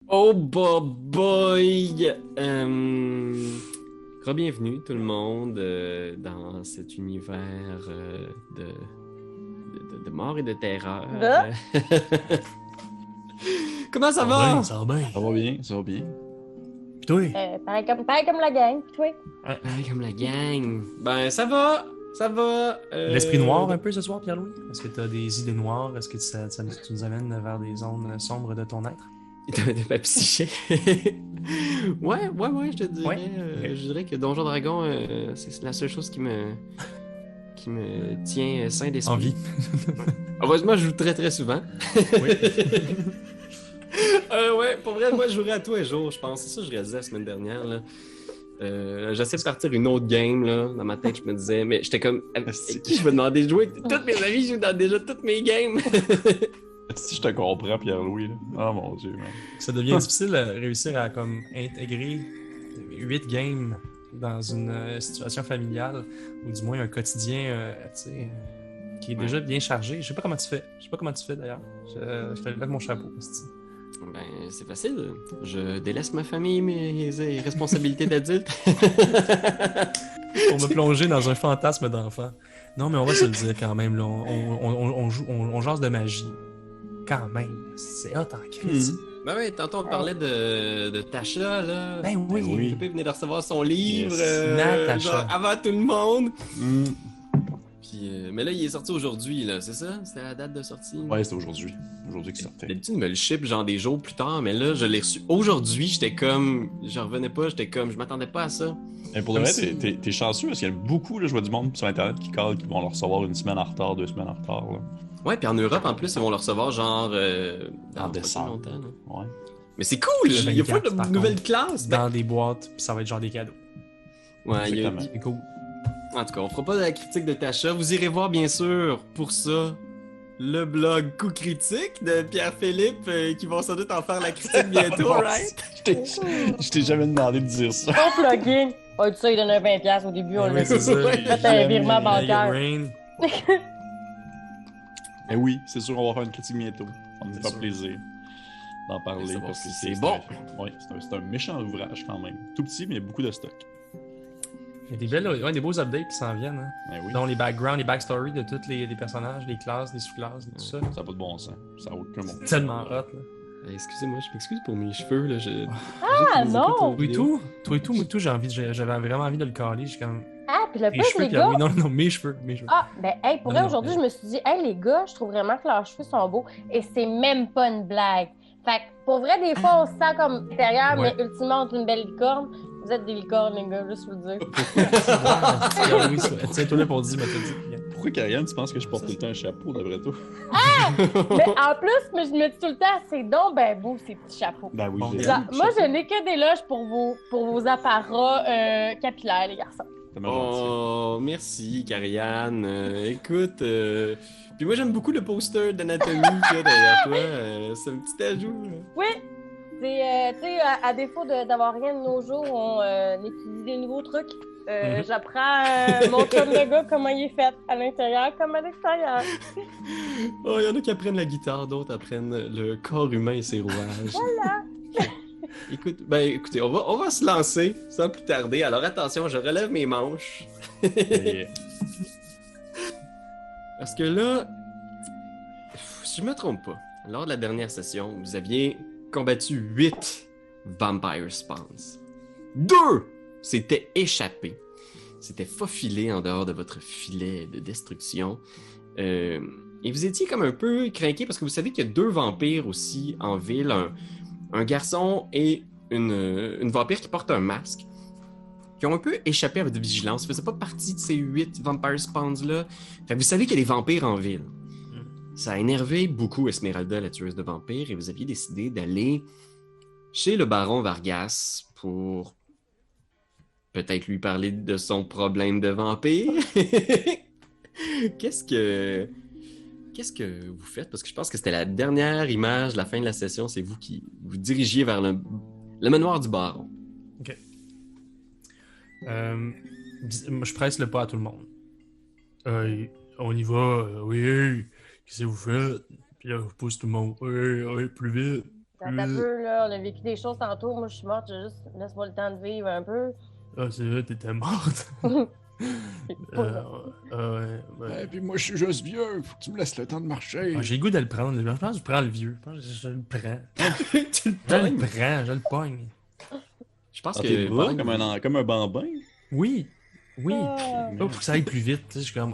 Oh boy! Bienvenue tout le monde dans cet univers de mort et de terreur. Va? Comment ça Ça va va? bien, ça va bien. Ça va bien, ça va bien. Puis toi? Pareil comme la gang, toi. Ah, comme la gang. Ben ça va, ça va. L'esprit noir un peu ce soir, Pierre-Louis? Est-ce que tu as des idées noires? Est-ce que tu nous amènes vers des zones sombres de ton être? De ma psyché. Ouais, je te dirais. Ouais. Je dirais que Donjon Dragon, c'est la seule chose qui me tient sain d'esprit. En vie. Heureusement, je joue très très souvent. Oui. Ouais, pour vrai, moi, je jouerais à tous les jours, je pense. C'est ça que je réalisais la semaine dernière, là. J'essaie de partir une autre game, là. Dans ma tête, je me disais, mais j'étais comme, avec qui je vais demander de jouer? Tous mes amis jouent dans déjà toutes mes games. Si je te comprends, Pierre-Louis, là. Oh mon Dieu, man. Ça devient difficile de réussir à comme intégrer 8 games dans une situation familiale, ou du moins un quotidien qui est déjà bien chargé. Je sais pas comment tu fais. Je sais pas comment tu fais d'ailleurs. Je te lève mon chapeau. Ben, c'est facile. Je délaisse ma famille, mes responsabilités d'adulte. Pour me plonger dans un fantasme d'enfant. Non, mais on va se le dire quand même. Là. On jase de magie. Quand même. C'est hot en crise. Ben oui, tantôt on parlait de Tasha, là. Ben oui. Ben oui. Pépé venait de recevoir son livre, Yes. Natasha. genre avant tout le monde. Mm. Puis, mais là, il est sorti aujourd'hui, là, c'est ça? C'était la date de sortie? Ouais, c'était aujourd'hui. Aujourd'hui qu'il sortait. D'habitude, il me le ship genre des jours plus tard, mais là, je l'ai reçu aujourd'hui. J'étais comme. Je revenais pas, j'étais comme. Je m'attendais pas à ça. Mais pour de vrai, Comme si- t'es chanceux parce qu'il y a beaucoup, là, je vois du monde sur Internet qui call, qui vont le recevoir une semaine en retard, 2 semaines en retard. Là. Ouais, puis en Europe, en plus, ils vont le recevoir genre. Dans En pas si décembre. longtemps, là. Ouais. Mais c'est cool! Le Il y a pas 24, par de nouvelles contre. classes! Ben, Dans des boîtes, puis ça va être genre des cadeaux. ouais, il y a. Exactement. C'est cool. En tout cas, on fera pas de la critique de Tasha. Vous irez voir, bien sûr, pour ça, le blog Coup Critique de Pierre-Philippe, qui vont sans doute en faire la critique bientôt, right? Je t'ai jamais demandé de dire ça. Ton plugin. Oh, tu sais, il donnait 20$ au début, on Ben l'a oui, c'est ça. Ouais. fait un virement bancaire. Rain. Mais oui, c'est sûr, on va faire une critique bientôt. Ça me C'est fera sûr. plaisir d'en parler savoir parce que si c'est bon. Ouais, c'est un méchant ouvrage quand même. Tout petit, mais il y a beaucoup de stock. Il y a des beaux updates qui s'en viennent. Hein. Ben oui. Dont les backgrounds, les backstories de tous les personnages, les classes, les sous-classes, et tout ça. Ça n'a pas de bon sens. Ça n'a aucun bon sens. Tellement hot, là. Excusez-moi, je m'excuse pour mes cheveux, là. Ah, non! Toi et tout, j'avais vraiment envie de le caler. J'ai comme. Ah, puis le Mes plus, cheveux, les Pierre-Louis. gars. Non, mes cheveux. Ah, ben, hey, pour vrai, Non, aujourd'hui, mais- je me suis dit, hey, les gars, je trouve vraiment que leurs cheveux sont beaux. Et c'est même pas une blague. Fait que, pour vrai, des fois, on se sent comme derrière, Ouais. mais ultimement, on est une belle licorne. Vous êtes des licornes, les gars, juste vous le dire. Pierre-Louis, tiens-toi là pour dire, mais t'as dit. Pourquoi, Karianne, tu penses que je porte tout le temps un chapeau, d'après toi? Mais en plus, mais je me dis tout le temps, c'est donc ben beau, ces petits chapeaux. Ben oui, Bon, j'ai Genre, moi, je n'ai que des loges pour vos apparats capillaires, les garçons. C'est tellement gentil. Oh, merci, Karianne. Écoute, puis moi, j'aime beaucoup le poster d'anatomie qu'il y a derrière toi. C'est un petit ajout, là. Oui, c'est, tu sais, à défaut d'avoir rien de nos jours, on étudie des nouveaux trucs. Mhm. J'apprends mon chum de gars comment il est fait, à l'intérieur comme à l'extérieur. Oh, il y en a qui apprennent la guitare, d'autres apprennent le corps humain et ses rouages. Voilà. Écoutez, on va se lancer sans plus tarder. Alors attention, je relève mes manches. Et- Parce que là, si je me trompe pas, lors de la dernière session, vous aviez combattu 8 Vampire Spawns. 2 s'étaient échappés. S'étaient faufilés en dehors de votre filet de destruction. Et vous étiez comme un peu craqué parce que vous savez qu'il y a 2 vampires aussi en ville. Un garçon et une vampire qui porte un masque. Qui ont un peu échappé à votre vigilance. Ils faisaient pas partie de ces 8 Vampire Spawns-là. Fait que vous savez qu'il y a des vampires en ville. Ça a énervé beaucoup Esmeralda, la tueuse de vampires, et vous aviez décidé d'aller chez le baron Vargas pour peut-être lui parler de son problème de vampire. Qu'est-ce que vous faites? Parce que je pense que c'était la dernière image, la fin de la session, c'est vous qui vous dirigiez vers le manoir du baron. Je presse le pas à tout le monde. On y va, oui, qu'est-ce que vous faites? Puis là, je pousse tout le monde, oui, plus vite. Quand t'as peu, là, on a vécu des choses tantôt. Moi, je suis morte, laisse-moi le temps de vivre un peu. Ah, c'est vrai, t'étais morte. Et puis moi, je suis juste vieux. Faut que tu me laisses le temps de marcher. J'ai le goût de le prendre. Je pense que je prends le vieux. Je pense que je le prends. Tu le Je le pognes? prends, je le pogne. Je pense Ah, que t'es bras Bang, comme un bambin. Oui, oui. Ah. Pour que ça aille plus vite. Tu sais, je suis comme,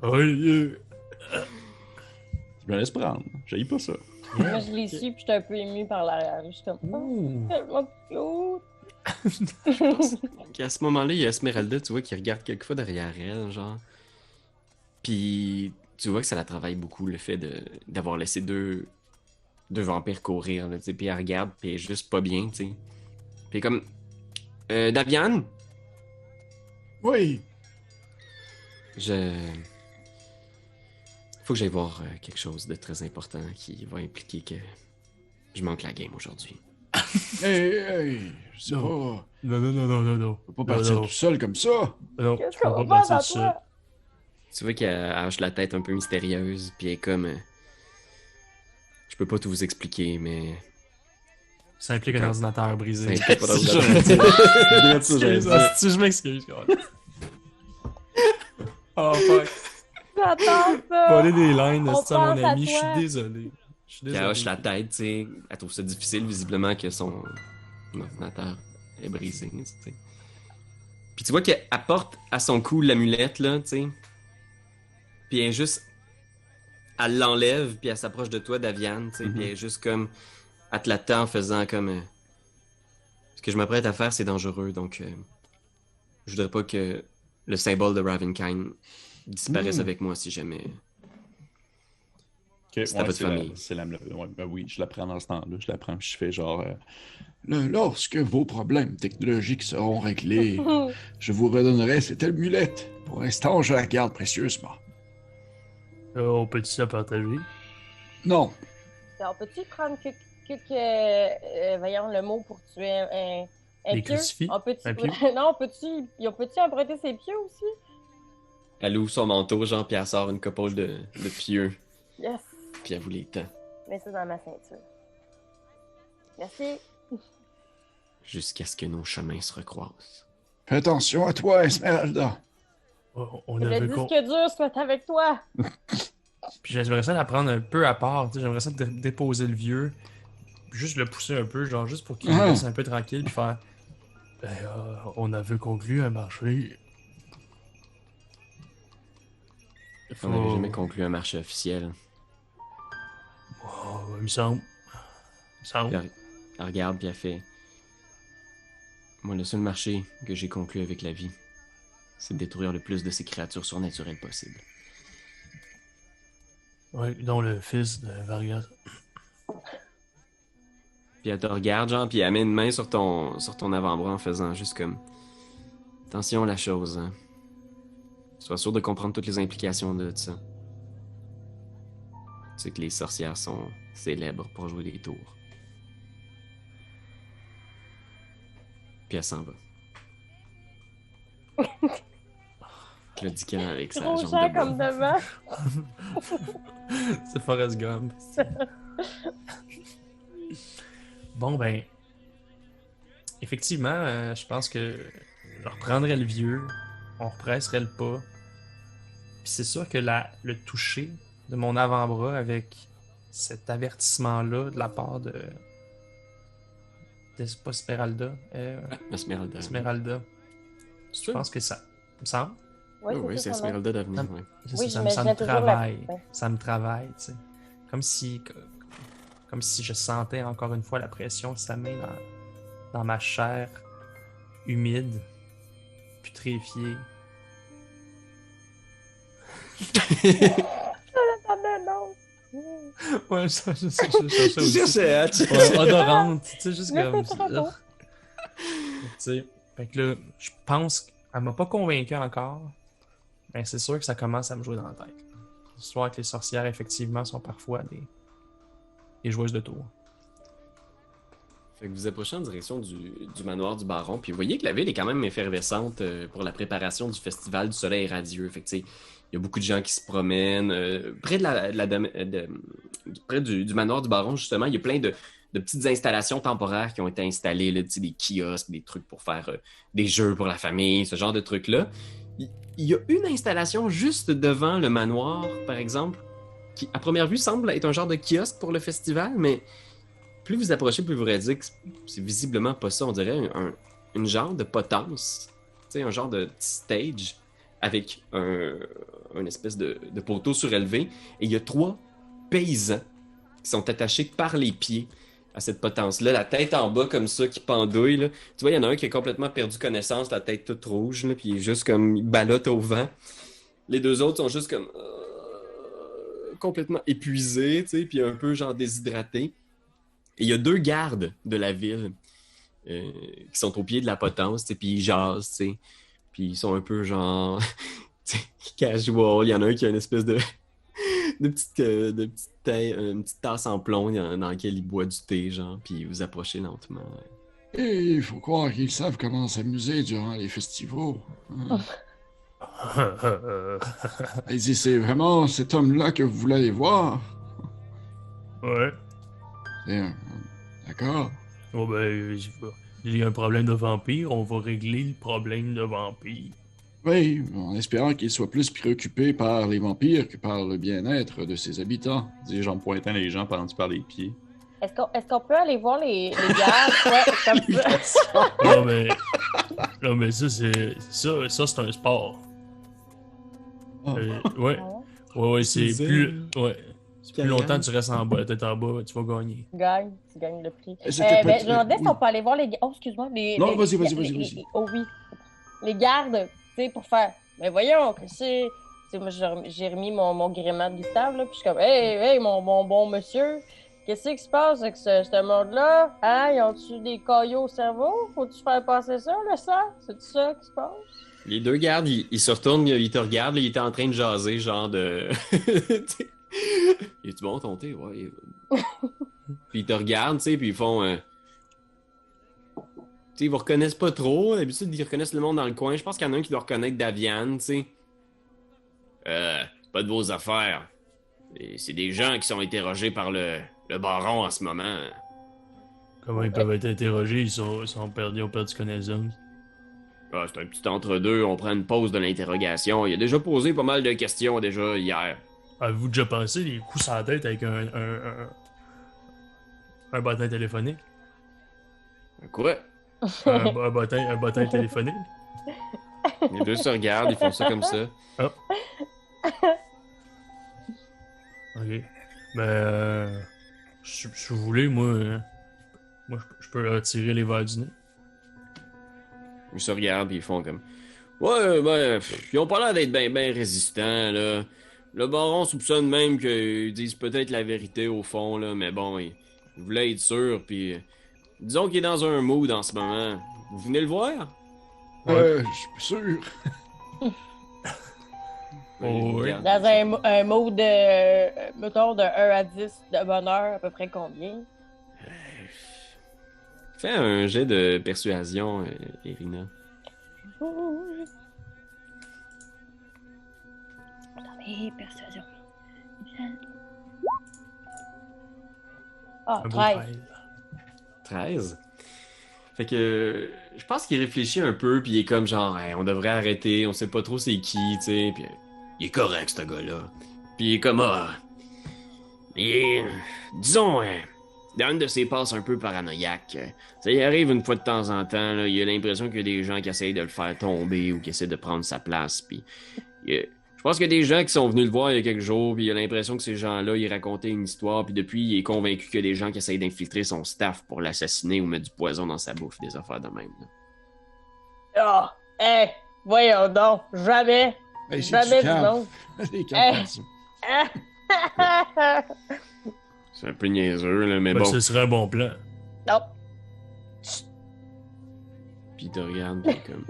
Je me laisse prendre. J'haïs pas ça. Moi, je l'ai su, puis j'étais un peu émue par l'arrière. Je suis comme, Ouh. tellement cute. à ce moment-là, il y a Esmeralda, tu vois, qui regarde quelquefois derrière elle, genre. Puis tu vois que ça la travaille beaucoup, le fait d'avoir laissé deux vampires courir, là, tu sais. Puis elle regarde, puis elle est juste pas bien, tu sais. Puis comme... Daviane? Oui. Faut que j'aille voir quelque chose de très important qui va impliquer que je manque la game aujourd'hui. Hey, je sais pas. Non. Non. Je peux pas partir tout seul comme ça. Non, Qu'est-ce je peux qu'on pas va partir dans tout seul. toi? Tu vois qu'elle hoche la tête un peu mystérieuse, puis elle est comme... je peux pas tout vous expliquer, mais... Ça implique un ordinateur brisé. Ça implique pas C'est d'ordinateur. Si je m'excuse, quand même. Oh fuck. J'attends ça. Voler des lines, On c'est ça, mon pense à ami. Je suis toi. désolé. Je suis Puis elle hoche désolé. la tête, tu sais. Elle trouve ça difficile, visiblement, que son ordinateur est brisé, tu sais. Puis tu vois qu'elle porte à son cou l'amulette, là, tu sais. Puis elle est juste... Elle l'enlève, puis elle s'approche de toi, Daviane, tu sais. Puis elle est juste comme... Elle te l'attend en faisant comme... ce que je m'apprête à faire, c'est dangereux, donc... je voudrais pas que le symbole de Ravenkind disparaisse avec moi si jamais... Ok, C'est à votre famille. Ouais, ben oui, je la prends dans ce temps-là. Je la prends, puis je fais genre. Lorsque vos problèmes technologiques seront réglés, je vous redonnerai cette amulette. Pour l'instant, je la garde précieusement. On peut-tu la partager? Non. On peut-tu prendre voyons le mot pour tuer un Des pieu? crucifix? On peut-tu... Un pieu? Non, on peut-tu emprunter ses pieux aussi? Elle ouvre son manteau, genre, puis elle sort une coupole de pieux, Yes. puis elle vous les tend. Mets ça dans ma ceinture. Merci. Jusqu'à ce que nos chemins se recroisent. Fais attention à toi, Esmeralda. On Que avait le disque dur soit avec toi. Puis j'aimerais ça la prendre un peu à part. Tu sais, j'aimerais ça déposer le vieux. Juste le pousser un peu, genre juste pour qu'il me laisse un peu tranquille. Puis faire. On avait conclu un marché. On n'avait jamais conclu un marché officiel. Oh, il me semble. Puis elle regarde, puis elle fait... Moi, le seul marché que j'ai conclu avec la vie, c'est de détruire le plus de ces créatures surnaturelles possible. Ouais, dont le fils de Vargas. Puis elle te regarde, genre, puis elle met une main sur ton avant-bras en faisant juste comme... Attention à la chose, hein. Sois sûr de comprendre toutes les implications de ça. Tu sais que les sorcières sont célèbres pour jouer des tours. Puis elle s'en va. Claudiquant avec sa Trop jambe cher de bois. comme devant. C'est Forrest Gump. Bon, ben. Effectivement, je pense que je reprendrais le vieux, on represserait le pas. Puis c'est sûr que le toucher de mon avant-bras avec cet avertissement-là de la part de. C'est pas Esmeralda. Esmeralda. Esmeralda. Je pense que ça. Il me semble. Oui, c'est ça, son nom. Esmeralda d'avenir, Ah. oui. C'est Oui, ça, ça me j'imaginais toujours travaille. ouais. Ça me travaille, tu sais. Comme si je sentais encore une fois la pression de sa main dans ma chair humide, putréfiée. Ah ben non. Ouais, ça, je cherchais aussi. cherchais, hein, Ouais, odorante, tu sais, juste Mais comme... c'est trop beau. Tu sais, fait que là, je pense qu'elle m'a pas convaincu encore, mais c'est sûr que ça commence à me jouer dans la tête. L'histoire que les sorcières, effectivement, sont parfois des joueuses de tours. Fait que vous approchez en direction du manoir du baron, puis vous voyez que la ville est quand même effervescente pour la préparation du festival du soleil radieux. Fait que tu sais, il y a beaucoup de gens qui se promènent. Près près du manoir du baron, justement, il y a plein de de petites installations temporaires qui ont été installées, là, des kiosques, des trucs pour faire des jeux pour la famille, ce genre de trucs-là. Il y a une installation juste devant le manoir, par exemple, qui, à première vue, semble être un genre de kiosque pour le festival, mais plus vous approchez, plus vous réalisez que c'est visiblement pas ça. On dirait une genre de potence, un genre de petit stage avec une espèce de poteau surélevé. Et il y a 3 paysans qui sont attachés par les pieds à cette potence-là, la tête en bas comme ça, qui pendouille. Là. Tu vois, il y en a un qui a complètement perdu connaissance, la tête toute rouge, là, puis il est juste comme, il ballotte au vent. Les 2 autres sont juste comme complètement épuisés, tu sais, puis un peu genre déshydratés. Et il y a 2 gardes de la ville qui sont au pied de la potence, puis ils jasent, tu sais. Puis ils sont un peu genre casual. Il y en a un qui a une espèce de une petite tasse en plomb dans laquelle il boit du thé, genre, puis vous approchez lentement. Et il faut croire qu'ils savent comment s'amuser durant les festivals. Il dit, c'est vraiment cet homme-là que vous voulez aller voir? Ouais. D'accord. Oh ben, il y a un problème de vampire, on va régler le problème de vampire. Oui, en espérant qu'il soit plus préoccupé par les vampires que par le bien-être de ses habitants. Dis en pointant les gens pendant que tu parles les pieds. Est-ce qu'on peut aller voir les gardes? Ouais, comme ça. Non, mais ça, c'est un sport. Ouais. Ouais, c'est plus. Ouais. Plus longtemps tu restes en bas, la tête en bas, tu vas gagner. Tu gagnes le prix. Je je me demandais si on peut aller voir les gardes. Oh, excuse-moi. Non, vas-y. Oh oui. Les gardes, tu sais, pour faire. Mais voyons, que c'est. Tu sais, moi, j'ai remis mon gréement de Gustave, là, puis je suis comme, hey, mon bon monsieur, qu'est-ce qui se passe avec ce monde-là? Hein, ils ont-tu des caillots au cerveau? Faut-tu faire passer ça, le sang? C'est ça qui se passe? Les 2 gardes, ils se retournent, ils te regardent, là, ils étaient en train de jaser, genre de. Es-tu bon ton thé? Ouais. Puis ils te regardent, tu sais, puis ils font. Tu sais, ils vous reconnaissent pas trop. D'habitude, ils reconnaissent le monde dans le coin. Je pense qu'il y en a un qui doit reconnaître Daviane, tu sais. C'est pas de vos affaires. C'est des gens qui sont interrogés par le baron en ce moment. Comment ils peuvent être interrogés? Ils ont perdu connaissance. Ah, c'est un petit entre-deux. On prend une pause de l'interrogation. Il a déjà posé pas mal de questions déjà hier. Avez-vous déjà pensé les coups sur la tête avec un bottin téléphonique? Quoi? Un bottin téléphonique? Les 2 se regardent, ils font ça comme ça. Oh. Ok. Ben, si vous voulez, moi je peux leur tirer les verres du nez. Ils se regardent et ils font comme... Ouais, ben, ils ont pas l'air d'être bien résistants, là. Le baron soupçonne même qu'ils disent peut-être la vérité au fond, là, mais bon, il voulait être sûr, puis... disons qu'il est dans un mood en ce moment. Vous venez le voir? Je suis sûr. Oui. Dans un mode mettons, de 1 à 10 de bonheur, à peu près combien? Fais un jet de persuasion, Irina. Attendez, persuasion. Ah, Un beau 13. 13? Fait que je pense qu'il réfléchit un peu, puis il est comme genre, hey, on devrait arrêter, on sait pas trop c'est qui, tu sais, puis il est correct, ce gars-là. Puis il est comme, disons, dans une de ses passes un peu paranoïaques, ça y arrive une fois de temps en temps, là, il a l'impression qu'il y a des gens qui essayent de le faire tomber ou qui essaient de prendre sa place, puis je pense qu'il y a des gens qui sont venus le voir il y a quelques jours, puis il a l'impression que ces gens-là, ils racontaient une histoire, puis depuis, il est convaincu qu'il y a des gens qui essayent d'infiltrer son staff pour l'assassiner ou mettre du poison dans sa bouffe, des affaires de même. Ah, voyons donc, jamais. Hey, Jamais du monde. C'est un peu niaiseux, là, mais Ben, bon. ce serait un bon plan. Non. Puis il te regarde, puis comme...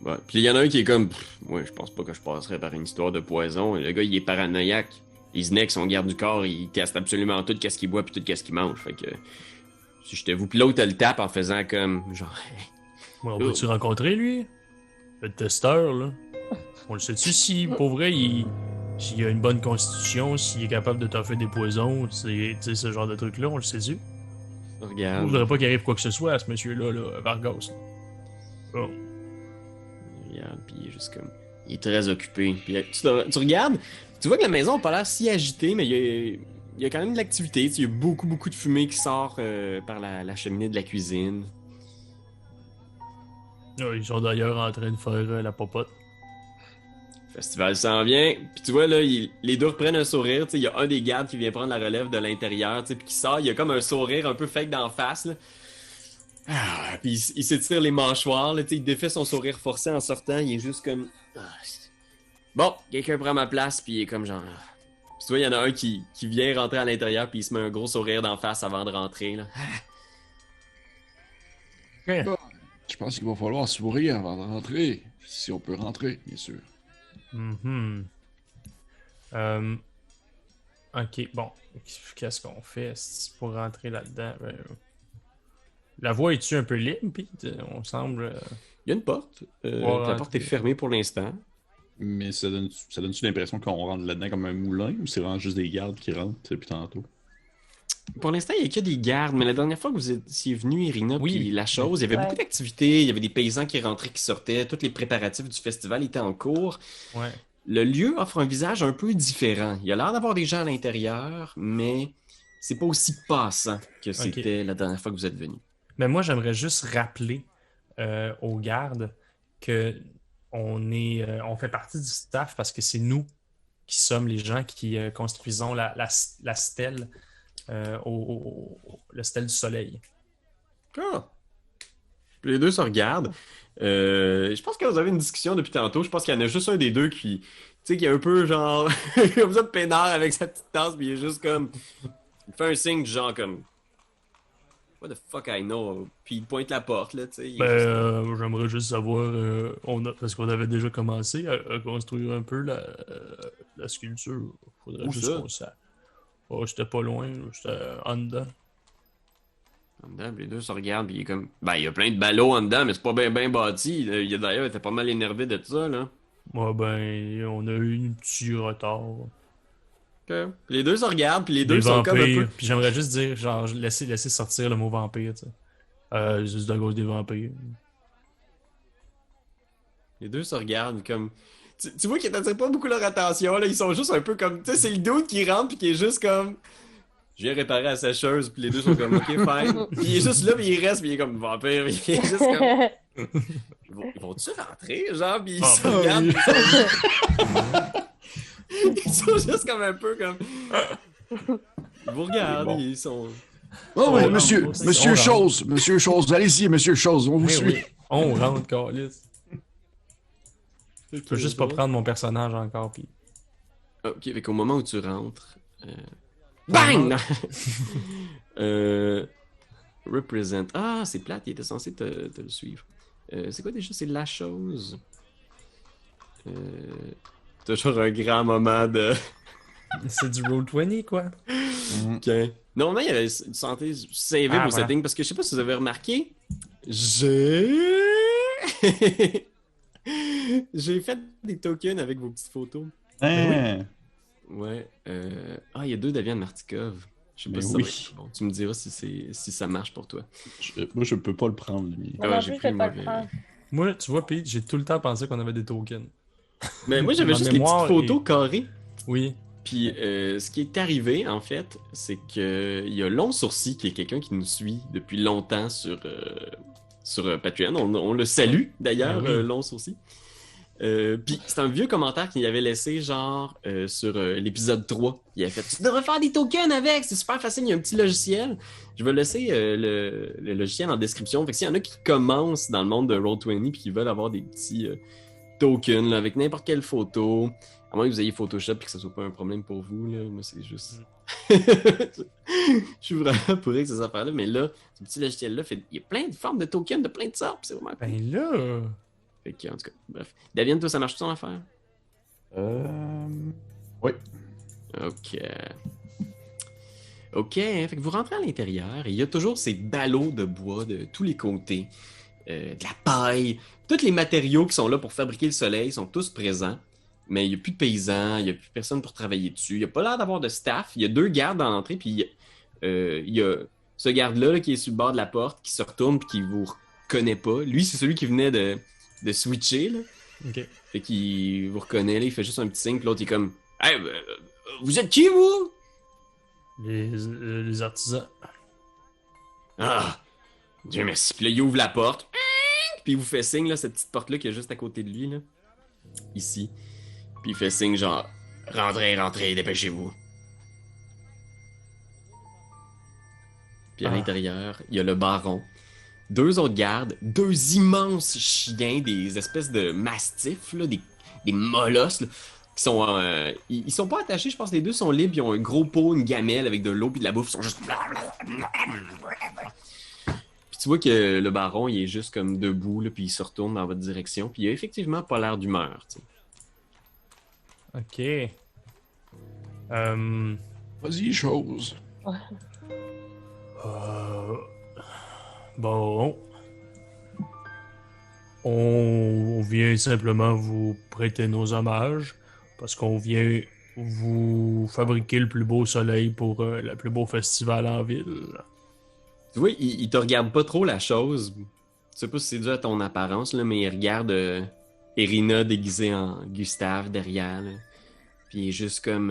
Ouais. Puis il y en a un qui est comme... Ouais, je pense pas que je passerais par une histoire de poison. Et le gars, il est paranoïaque. Il se neck, son garde du corps, il teste absolument tout qu'est-ce qu'il boit puis tout qu'est-ce qu'il mange. Fait que... Si je te vous... Puis l'autre, elle le tape en faisant comme... Genre... Ouais, on peut-tu rencontrer, lui? Le testeur, là. On le sait-tu si, pour vrai, s'il a une bonne constitution, s'il est capable de t'offrir des poisons, c'est ce genre de truc-là, on le sait-tu? Je Regarde. voudrais pas qu'il arrive quoi que ce soit à ce monsieur-là, là, Vargas. Oh. Regarde, puis il est juste comme... Il est très occupé. Puis tu regardes, tu vois que la maison n'a pas l'air si agitée, mais il y a quand même de l'activité. Il y a beaucoup de fumée qui sort par la cheminée de la cuisine. Ils sont d'ailleurs en train de faire la popote. Le festival s'en vient. Puis tu vois, là, les deux reprennent un sourire. Il y a un des gardes qui vient prendre la relève de l'intérieur, puis qui sort. Il y a comme un sourire un peu fake d'en face. Là. Puis il s'étire les mâchoires. Là, il défait son sourire forcé en sortant. Il est juste comme... Bon, quelqu'un prend ma place, puis il est comme genre... Puis tu vois, il y en a un qui vient rentrer à l'intérieur, puis il se met un gros sourire d'en face avant de rentrer. Là. Je pense qu'il va falloir sourire avant de rentrer. Si on peut rentrer, bien sûr. Ok, bon. Qu'est-ce qu'on fait pour rentrer là-dedans? La voie est-tu un peu libre, Pete? On semble... Il y a une porte. La porte est fermée pour l'instant. Mais ça donne-tu l'impression qu'on rentre là-dedans comme un moulin ou c'est vraiment juste des gardes qui rentrent depuis tantôt? Pour l'instant, il n'y a que des gardes, mais la dernière fois que vous étiez venu, Irina, Oui. puis la chose, il y avait beaucoup d'activités, il y avait des paysans qui rentraient, qui sortaient, tous les préparatifs du festival étaient en cours. Ouais. Le lieu offre un visage un peu différent. Il y a l'air d'avoir des gens à l'intérieur, mais c'est pas aussi passant que c'était la dernière fois que vous êtes venu. Mais moi, j'aimerais juste rappeler aux gardes que on fait partie du staff parce que c'est nous qui sommes les gens qui construisons la stèle, le stèle du soleil. Ah. Puis les deux se regardent. Je pense que vous avez une discussion depuis tantôt. Je pense qu'il y en a juste un des deux qui est un peu genre comme ça peinard avec sa petite tasse, puis il est juste comme... Il fait un signe du genre comme... What the fuck I know? Puis il pointe la porte, là, tu sais. J'aimerais juste savoir, parce qu'on avait déjà commencé à construire un peu la sculpture. Faudrait Où juste ça? qu'on sache. Oh, j'étais pas loin, j'étais en dedans. En dedans, puis les deux se regardent, puis il est comme... Ben, il y a plein de ballots en dedans, mais c'est pas bien bâti. D'ailleurs, il était pas mal énervé de ça, là. Ouais, ben, on a eu un petit retard. Okay. Puis les deux se regardent, puis les Des deux sont comme un peu... vampires. Puis j'aimerais juste dire, genre, laisser sortir le mot vampire, tu sais. Juste à cause des vampires. Les deux se regardent comme... Tu vois qu'ils n'attirent pas beaucoup leur attention, là. Ils sont juste un peu comme... Tu sais, c'est le dude qui rentre, puis qui est juste comme... Je viens réparer la sécheuse, puis les deux sont comme, OK, fine. Puis il est juste là, puis il reste, puis il est comme vampire, puis il est juste comme... Ils vont-tu rentrer, genre, puis ils se regardent, ils sont juste comme un peu comme... Ils vous regardent, Bon. ils sont... Oh oui, rentre, monsieur Chose, allez-y, monsieur Chose, on vous suit. Oui. On rentre, Carlis. Je peux juste pas prendre mon personnage encore, puis... Ok, fait qu'au moment où tu rentres... Bang! Represent. Ah, c'est plate, il était censé te le suivre. C'est quoi déjà? C'est la chose. Toujours un grand moment de... C'est du Roll20, quoi. Ok. Normalement, il y avait une santé savée Ah, vos voilà. settings, parce que je sais pas si vous avez remarqué, j'ai fait des tokens avec vos petites photos. Hein? Ouais. Il y a deux d'Avian Martikov. Je sais pas Mais si ça oui. va être bon. Tu me diras si ça marche pour toi. Moi, je peux pas le prendre, lui. Moi non j'ai plus, pris je vais pas mauvais. le prendre. Moi, tu vois, Pete, j'ai tout le temps pensé qu'on avait des tokens. Mais moi, j'avais Ma juste les petites mémoire photos est- carrées. Oui. Puis ce qui est arrivé, en fait, c'est que il y a Long Sourcil, qui est quelqu'un qui nous suit depuis longtemps sur Patreon. On le salue, d'ailleurs, Ah oui. Long Sourcil. Puis c'est un vieux commentaire qu'il avait laissé, genre, sur l'épisode 3. Il a fait « Tu devrais faire des tokens avec, c'est super facile, il y a un petit logiciel. » Je vais laisser le logiciel en description. Fait que s'il y en a qui commencent dans le monde de Roll20 puis qui veulent avoir des petits tokens là, avec n'importe quelle photo, à moins que vous ayez Photoshop et que ce soit pas un problème pour vous, là, moi c'est juste... Je suis vraiment pourri avec ces affaires-là, mais là, ce petit logiciel-là, il y a plein de formes de tokens de plein de sortes, puis c'est vraiment cool. Ben là... Fait que, en tout cas, bref. Davian, toi, ça marche ton affaire? Oui. Ok. Ok, fait que vous rentrez à l'intérieur et il y a toujours ces ballots de bois de tous les côtés, de la paille, tous les matériaux qui sont là pour fabriquer le soleil sont tous présents, mais il n'y a plus de paysans, il n'y a plus personne pour travailler dessus, il n'y a pas l'air d'avoir de staff, il y a deux gardes dans l'entrée, puis il y a ce garde-là là, qui est sur le bord de la porte, qui se retourne puis qui vous reconnaît pas. Lui, c'est celui qui venait de switcher, là. Ok. Fait qu'il vous reconnaît, là, il fait juste un petit signe, puis l'autre, il est comme « Hey, vous êtes qui, vous? » Les artisans. Ah, Dieu merci. Puis là, il ouvre la porte, puis il vous fait signe, là, cette petite porte-là qui est juste à côté de lui, là. Ici. Puis il fait signe genre « Rentrez, rentrez, dépêchez-vous. » Puis à l'intérieur, il y a le baron, 2 autres gardes, 2 immenses chiens, des espèces de mastifs, là, des molosses, là, qui sont... ils sont pas attachés, je pense que les 2 sont libres, ils ont un gros pot, une gamelle avec de l'eau puis de la bouffe, ils sont juste... Puis tu vois que le baron, il est juste comme debout, là, puis il se retourne dans votre direction, puis il a effectivement pas l'air d'humeur, tu sais. Ok. Vas-y, chose. Bon. On vient simplement vous prêter nos hommages parce qu'on vient vous fabriquer le plus beau soleil pour le plus beau festival en ville. Tu vois, il te regarde pas trop la chose. Je sais pas si c'est dû à ton apparence, là, mais il regarde Irina déguisée en Gustave derrière. Là. Puis il est juste comme...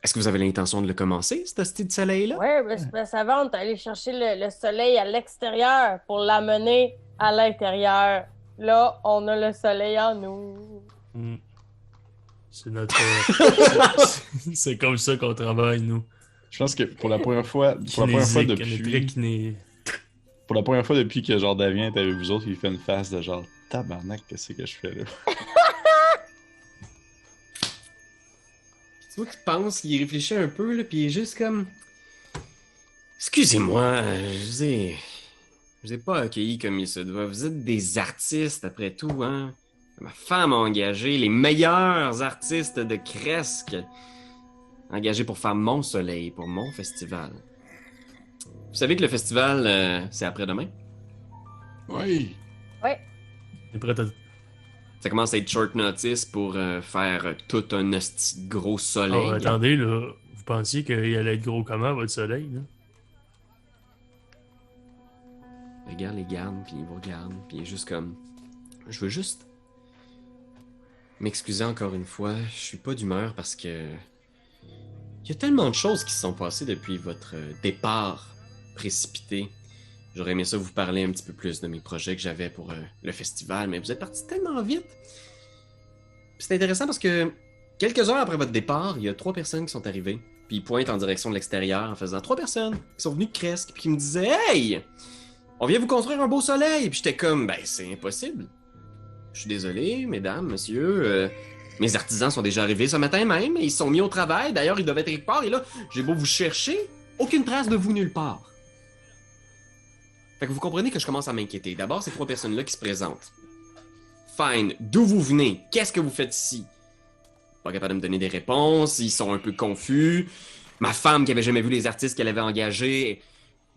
Est-ce que vous avez l'intention de le commencer, ce style de soleil-là? Ouais, ben, c'est parce qu'avant, on est allé chercher le soleil à l'extérieur pour l'amener à l'intérieur. Là, on a le soleil en nous. C'est notre... c'est comme ça qu'on travaille, nous. Je pense que pour la première fois depuis que genre Davien est avec vous autres, il fait une face de genre tabarnak, qu'est-ce que je fais là? Tu vois qu'il pense, il réfléchit un peu, là, puis il est juste comme... Excusez-moi, je vous ai pas accueilli comme il se doit. Vous êtes des artistes, après tout, hein? Ma femme a engagé les meilleurs artistes de Cresque. Engagés pour faire mon soleil, pour mon festival. Vous savez que le festival, c'est après-demain? Oui. Ouais. T'es prêt à... Ça commence à être short notice pour faire tout un hostie de gros soleil. Oh, attendez, là. Vous pensiez qu'il allait être gros comment, votre soleil, là? Il regarde les gardes, puis il vous regarde, puis il est juste comme... Je veux juste m'excuser encore une fois. Je suis pas d'humeur parce que... Il y a tellement de choses qui se sont passées depuis votre départ précipité. J'aurais aimé ça vous parler un petit peu plus de mes projets que j'avais pour le festival, mais vous êtes partis tellement vite. Puis c'est intéressant parce que quelques heures après votre départ, il y a 3 personnes qui sont arrivées. Puis ils pointent en direction de l'extérieur en faisant 3 personnes qui sont venues de Cresque puis qui me disaient « Hey! On vient vous construire un beau soleil! » Puis j'étais comme « Ben, c'est impossible. Je suis désolé, mesdames, messieurs. Mes artisans sont déjà arrivés ce matin même. Ils se sont mis au travail. D'ailleurs, ils doivent être quelque part. Et là, j'ai beau vous chercher, aucune trace de vous nulle part. » Fait que vous comprenez que je commence à m'inquiéter. D'abord, ces 3 personnes-là qui se présentent. Fine. D'où vous venez? Qu'est-ce que vous faites ici? Pas capable de me donner des réponses. Ils sont un peu confus. Ma femme, qui avait jamais vu les artistes qu'elle avait engagés,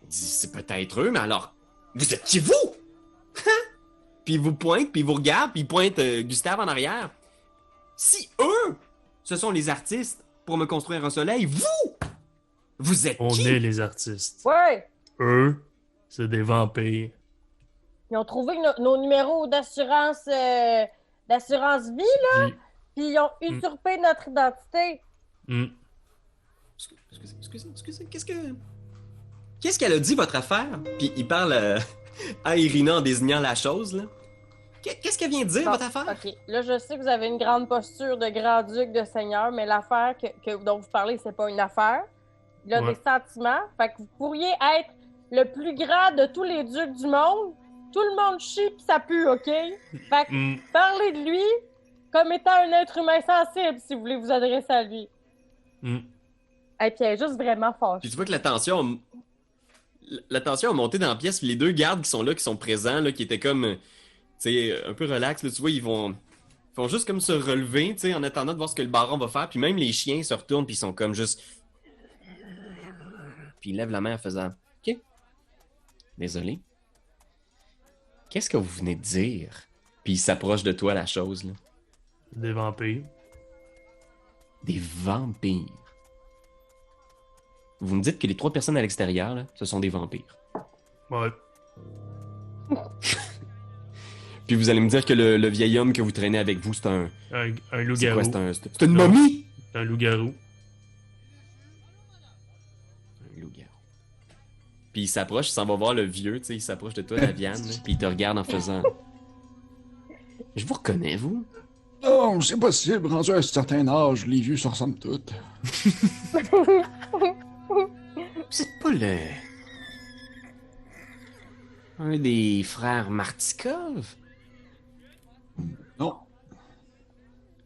dit c'est peut-être eux, mais alors, vous êtes qui vous? Puis ils vous pointent, puis ils vous regardent, puis ils pointent Gustave en arrière. Si eux, ce sont les artistes pour me construire un soleil, vous êtes On qui? est les artistes. Ouais. Eux, c'est des vampires. Ils ont trouvé nos numéros d'assurance vie, là, puis ils ont usurpé notre identité. Excusez, qu'est-ce qu'elle a dit, votre affaire? Puis il parle à Irina en désignant la chose, là. Qu'est-ce qu'elle vient de dire, Bon, votre affaire? OK. Là, je sais que vous avez une grande posture de grand-duc, de seigneur, mais l'affaire dont vous parlez, c'est pas une affaire. Il a des sentiments. Fait que vous pourriez être le plus grand de tous les ducs du monde. Tout le monde chie pis ça pue, OK? Fait que parlez de lui comme étant un être humain sensible, si vous voulez vous adresser à lui. Et puis elle est juste vraiment fâchée. Puis tu vois que la tension a monté dans la pièce, puis les 2 gardes qui sont là, qui sont présents, là, qui étaient comme... Tu sais, un peu relax, là, tu vois, ils font juste comme se relever, tu sais, en attendant de voir ce que le baron va faire. Puis même les chiens se retournent, puis ils sont comme juste... Puis ils lèvent la main en faisant « OK. Désolé. Qu'est-ce que vous venez de dire? » Puis ils s'approchent de toi, la chose, là. Des vampires. Des vampires. vous me dites que les 3 personnes à l'extérieur, là, ce sont des vampires. Ouais. Puis vous allez me dire que le vieil homme que vous traînez avec vous, c'est un... Un C'est quoi? loup-garou. C'est une momie? Un loup-garou. Un loup-garou. Puis il s'approche, il s'en va voir le vieux, tu sais, il s'approche de toi, Daviane, là, puis il te regarde en faisant... Je vous reconnais, vous? Non, c'est possible. Rendu à un certain âge, les vieux se ressemblent tous. C'est pas le... Un des frères Martikov? Non.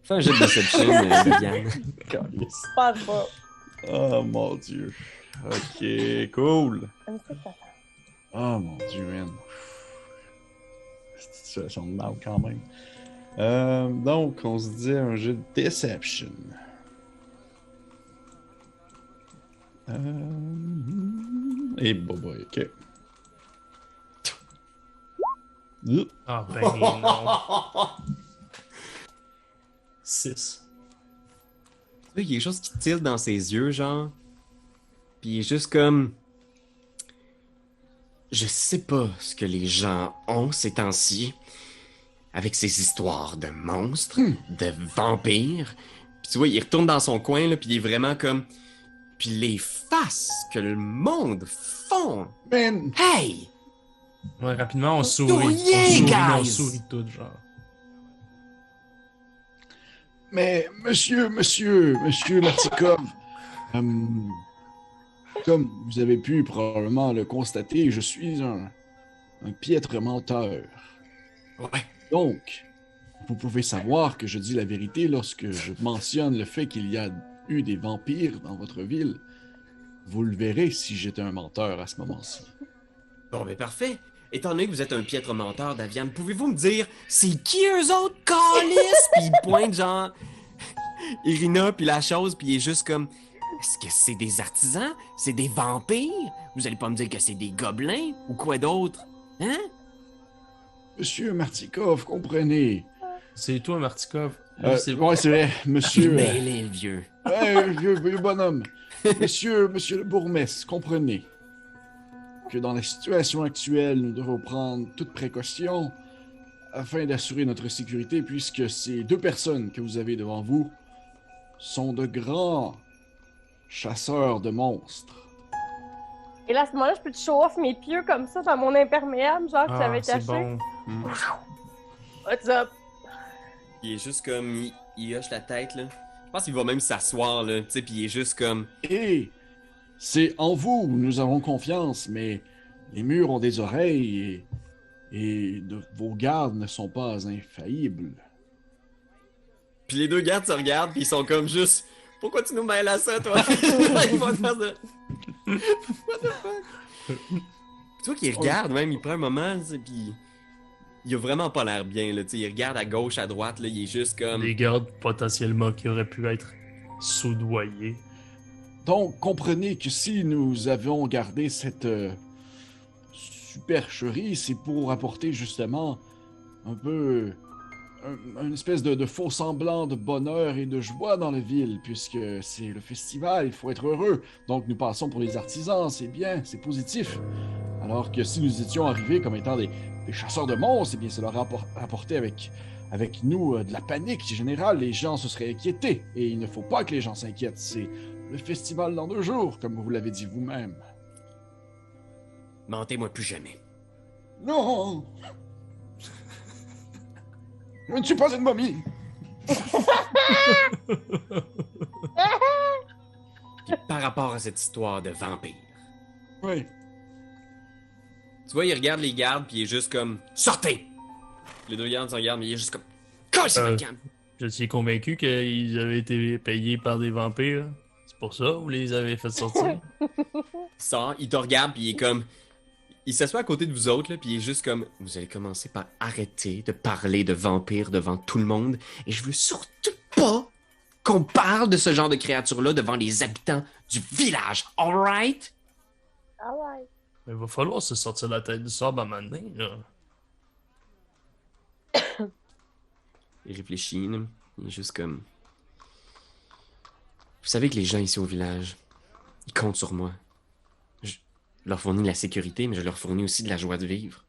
Fais un jet de déception, Daviane. Calice. Pas pas. Oh mon dieu. Ok, cool. Comme ça, ça fait. Oh mon dieu, man. Cette situation de mal quand même. Donc, on se dit un jeu de Deception. Et boy, ok. Ah ben non. 6. Il y a quelque chose qui tilte dans ses yeux, genre. Puis il est juste comme... Je sais pas ce que les gens ont ces temps-ci, avec ces histoires de monstres, de vampires. Puis tu vois, il retourne dans son coin, là, puis il est vraiment comme... Puis les faces que le monde font! Man, Hey! Ouais, rapidement, on sourit. Do On yeah, sourit, mais on guys! sourit tout, genre. mais monsieur Martikov, comme vous avez pu probablement le constater, je suis un piètre menteur. Ouais. Donc, vous pouvez savoir que je dis la vérité lorsque je mentionne le fait qu'il y a eu des vampires dans votre ville. Vous le verrez si j'étais un menteur à ce moment-ci. Bon, ben parfait. Étant donné que vous êtes un piètre menteur, Daviane, pouvez-vous me dire c'est qui eux autres, calices? Puis il pointe genre Irina puis la chose, puis il est juste comme est-ce que c'est des artisans? C'est des vampires? Vous allez pas me dire que c'est des gobelins ou quoi d'autre? Hein? Monsieur Martikov, comprenez. C'est toi, Martikov. C'est Ouais, c'est vrai, monsieur. Mêlé, le vieux. Ouais, vieux bonhomme. Monsieur le bourgmestre, comprenez que dans la situation actuelle, nous devons prendre toute précaution afin d'assurer notre sécurité, puisque ces 2 personnes que vous avez devant vous sont de grands chasseurs de monstres. Et là, à ce moment-là, je peux te show off mes pieux comme ça dans mon imperméable, genre que j'avais c'est caché. bon. What's up? Il est juste comme il hoche la tête là. Je pense qu'il va même s'asseoir là, tu sais, puis il est juste comme Et c'est en vous où nous avons confiance, mais les murs ont des oreilles et vos gardes ne sont pas infaillibles. Puis les 2 gardes se regardent, puis ils sont comme juste pourquoi tu nous mêles à ça, toi? Ils vont faire ça. What the fuck? Puis toi qui regarde, même, il prend un moment, tu sais, puis il a vraiment pas l'air bien, là, tu sais, il regarde à gauche, à droite, là, il est juste comme... Des gardes potentiellement qui auraient pu être soudoyés. Donc, comprenez que si nous avions gardé cette supercherie, c'est pour apporter justement un peu une espèce de faux semblant de bonheur et de joie dans la ville, puisque c'est le festival, il faut être heureux. Donc, nous passons pour les artisans, c'est bien, c'est positif. Alors que si nous étions arrivés comme étant des chasseurs de monstres, eh bien, ça leur apporté avec nous de la panique générale. Les gens se seraient inquiétés. Et il ne faut pas que les gens s'inquiètent. C'est le festival dans 2 jours, comme vous l'avez dit vous-même. Mentez-moi plus jamais. Non! Je ne suis pas une momie! Puis par rapport à cette histoire de vampire, Oui. tu vois, il regarde les gardes, puis il est juste comme sortez! Les 2 gardes se regardent, mais il est juste comme cassez votre camp! Je suis convaincu qu'ils avaient été payés par des vampires. C'est pour ça que vous les avez fait sortir. Il sort, il te regarde, puis il est comme. Il s'assoit à côté de vous autres, là, puis il est juste comme. Vous allez commencer par arrêter de parler de vampires devant tout le monde, et je veux surtout pas qu'on parle de ce genre de créatures-là devant les habitants du village, alright? Alright. Mais il va falloir se sortir la tête du sable à un moment donné, là. Il réfléchit, là. Il est juste comme. Vous savez que les gens ici au village, Ils comptent sur moi. Je leur fournis de la sécurité, mais je leur fournis aussi de la joie de vivre.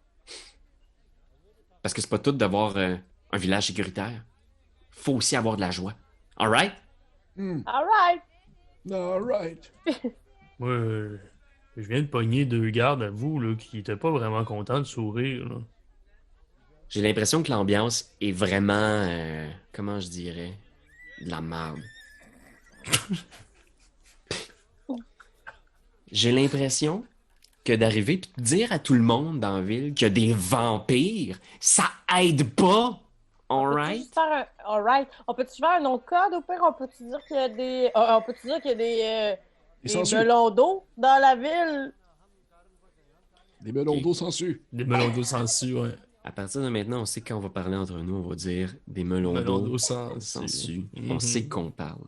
Parce que c'est pas tout d'avoir un village sécuritaire. Faut aussi avoir de la joie. Alright? Alright! Alright. Moi, je viens de pogner 2 gardes à vous là, qui étaient pas vraiment contents de sourire. Là. J'ai l'impression que l'ambiance est vraiment, comment je dirais, de la merde. J'ai l'impression que d'arriver et de dire à tout le monde dans la ville qu'il y a des vampires, ça aide pas. On peut Alright? juste faire un alright. On peut-tu faire un nom de code au pire? On peut-tu dire qu'il y a des. On peut-tu dire qu'il y a des sangsues. melons d'eau dans la ville? Des melons d'eau sans su. Des melons d'eau sans su, ouais. À partir de maintenant, on sait que quand on va parler entre nous, on va dire des melons Melons d'eau d'eau sans sans su. su. Mhm. On sait qu'on parle.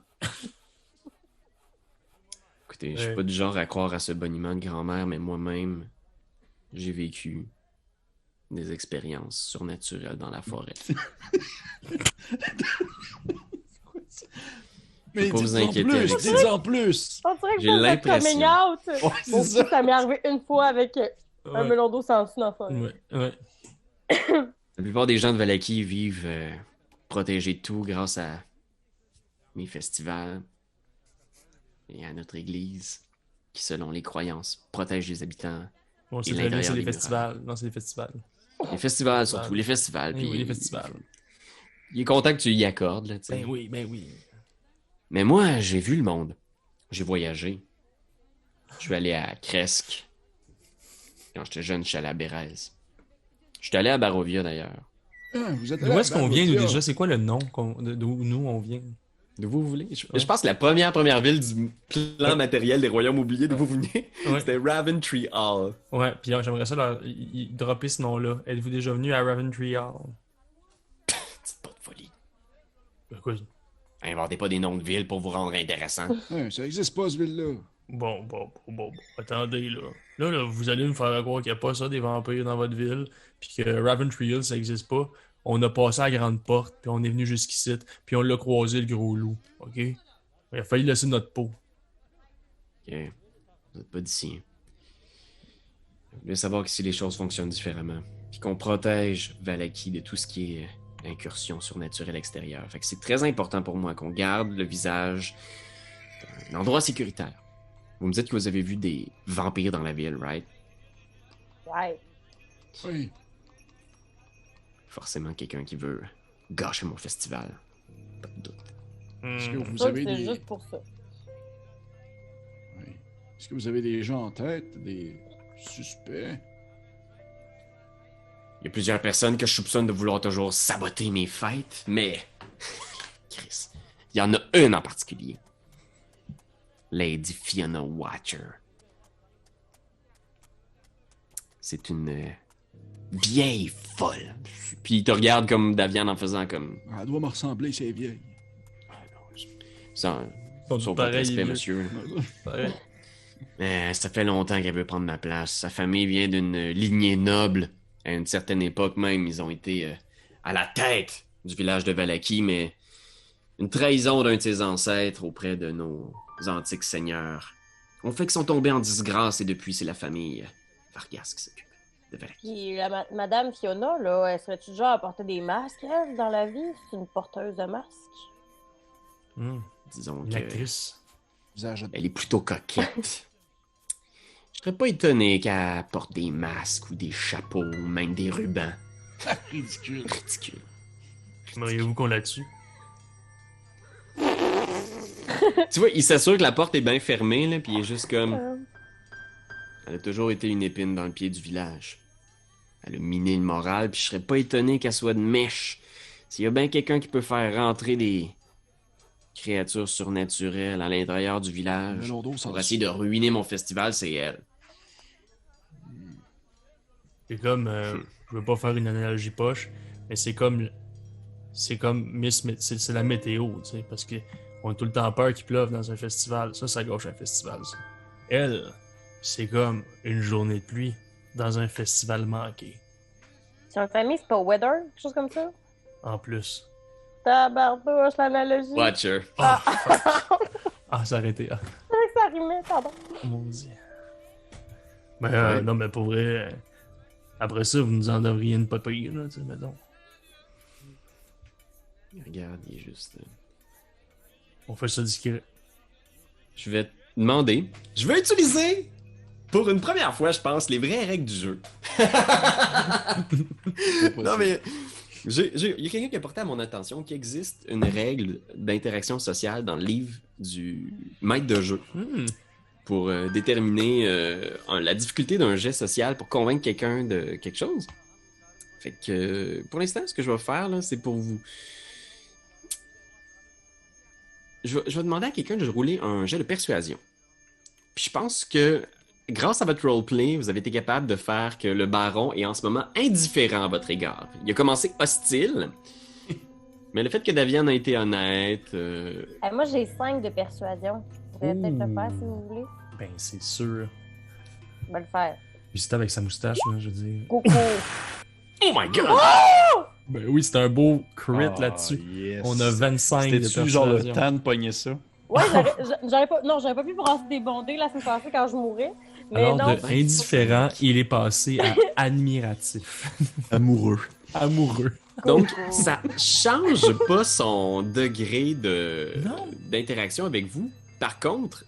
Écoutez, je suis Ouais. pas du genre à croire à ce boniment de grand-mère, mais moi-même, j'ai vécu des expériences surnaturelles dans la forêt. Mais pas vous dites-en inquiéter plus, avec ça. dites-en plus. On dirait que J'ai ça, c'est l'impression. coming out. Ouais, Bon, c'est ça. ça m'est arrivé une fois avec un Ouais. melon d'eau sans su dans la forêt. Ouais, ouais. La plupart des gens de Valaki vivent protégés de tout grâce à mes festivals et à notre église, qui, selon les croyances, protège les habitants. Bon, c'est Et très bien, c'est l'intérieur des des murailles. festivals. Non, c'est des festivals. Les festivals, surtout, les festivals. Ben puis oui, les festivals. Il est content que tu y accordes, là, tu sais. Ben oui. Mais moi, j'ai vu le monde. J'ai voyagé. Je suis allé à Cresque. Quand j'étais jeune, je suis allé à Bérez. Je suis allé à Barovia, d'ailleurs. Ah, vous êtes D'où est-ce qu'on vient, nous, Barovia. déjà? C'est quoi le nom d'où nous, on vient? D'où vous voulez? Je Ouais. pense que la première ville du plan matériel des royaumes oubliés d'où vous venez, Ouais. c'était Raventree Hall. Ouais, puis j'aimerais ça dropper ce nom-là. Êtes-vous déjà venu à Raventree Hall? C'est pas de folie. Ben quoi? Inventez pas des noms de villes pour vous rendre intéressant. Ouais, ça existe pas, ce ville-là. Bon. Attendez, là. Là, vous allez me faire croire qu'il n'y a pas ça, des vampires dans votre ville, puis que Raventree Hill, ça n'existe pas. On a passé à la grande porte, puis on est venu jusqu'ici, puis on l'a croisé, le gros loup. OK? Il a failli laisser notre peau. Ok. Vous êtes pas d'ici. Hein. Vous voulez savoir que si les choses fonctionnent différemment, puis qu'on protège Valaki de tout ce qui est incursion surnaturelle extérieure. Fait que c'est très important pour moi qu'on garde le visage d'un endroit sécuritaire. Vous me dites que vous avez vu des vampires dans la ville, right? Ouais. Oui. Forcément quelqu'un qui veut gâcher mon festival. Pas de doute. Est-ce que vous Ça, avez c'est des... juste pour ça. Oui. Est-ce que vous avez des gens en tête, des suspects? Il y a plusieurs personnes que je soupçonne de vouloir toujours saboter mes fêtes, mais... Chris, il y en a une en particulier. Lady Fiona Watcher. C'est une vieille folle. Puis il te regarde comme Davian en faisant comme... Elle doit me ressembler, c'est vieille. Sans, Sont sur tous votre pareils, respect, vieux. monsieur. Pareil. Mais ça fait longtemps qu'elle veut prendre ma place. Sa famille vient d'une lignée noble. À une certaine époque même, ils ont été à la tête du village de Valaki, mais une trahison d'un de ses ancêtres auprès de nos antiques seigneurs ont fait qu'ils sont tombés en disgrâce et depuis, c'est la famille Vargas qui s'occupe de Valaki. Puis Madame Fiona, là, elle serait-tu genre à porter des masques, elle, dans la vie? C'est une porteuse de masques? Disons Une que actrice. Visage elle est plutôt coquette. Je serais pas étonné qu'elle porte des masques ou des chapeaux ou même des rubans. ridicule. Ridicule. Mariez-vous qu'on la tue? Tu vois, il s'assure que la porte est bien fermée, là, puis il est juste comme... Elle a toujours été une épine dans le pied du village. Elle a miné le moral, puis je serais pas étonné qu'elle soit de mèche. S'il y a bien quelqu'un qui peut faire rentrer des créatures surnaturelles à l'intérieur du village Melon d'eau sans pour essayer de ruiner mon festival, c'est elle. C'est comme, je veux pas faire une analogie poche, mais c'est comme c'est la météo, tu sais, parce que on a tout le temps peur qu'il pleuve dans un festival. Ça gâche un festival, ça. Elle, c'est comme une journée de pluie dans un festival manqué. Son famille, c'est pas Weather? Quelque chose comme ça? En plus. Tabarbouche, l'analogie. Watcher. Ah, fuck. Ah, ça a arrêté. Ah. C'est vrai que ça exprimé, pardon. Mon Dieu. Ben, non, mais pour vrai, après ça, vous nous en devriez une pas pire, là, tu sais, mettons. Regarde, il est juste. On fait ça discret. Je vais te demander. Je vais utiliser, pour une première fois, je pense, les vraies règles du jeu. Non, mais. Il y a quelqu'un qui a porté à mon attention qu'il existe une règle d'interaction sociale dans le livre du maître de jeu pour déterminer la difficulté d'un jet social pour convaincre quelqu'un de quelque chose. Fait que pour l'instant, ce que je vais faire, là, c'est pour vous. Je vais demander à quelqu'un de rouler un jet de persuasion. Puis je pense que grâce à votre roleplay, vous avez été capable de faire que le baron est en ce moment indifférent à votre égard. Il a commencé hostile, mais le fait que Davian a été honnête... Moi, j'ai 5 de persuasion. Vous pouvez peut-être le faire si vous voulez. Ben, c'est sûr. Je vais le faire. Puis c'était avec sa moustache, là, je veux dire. Coucou! Oh my god! Ben oui, c'était un beau crit là-dessus. Yes. On a 25 de C'était-tu genre le persuasion. temps de pogner ça? Ouais, j'aurais pas pu brasser des bondés la semaine passée quand je mourais. Mais Alors, non. de indifférent, il est passé à admiratif. Amoureux. Amoureux. Donc, ça change pas son degré Non. d'interaction avec vous. Par contre,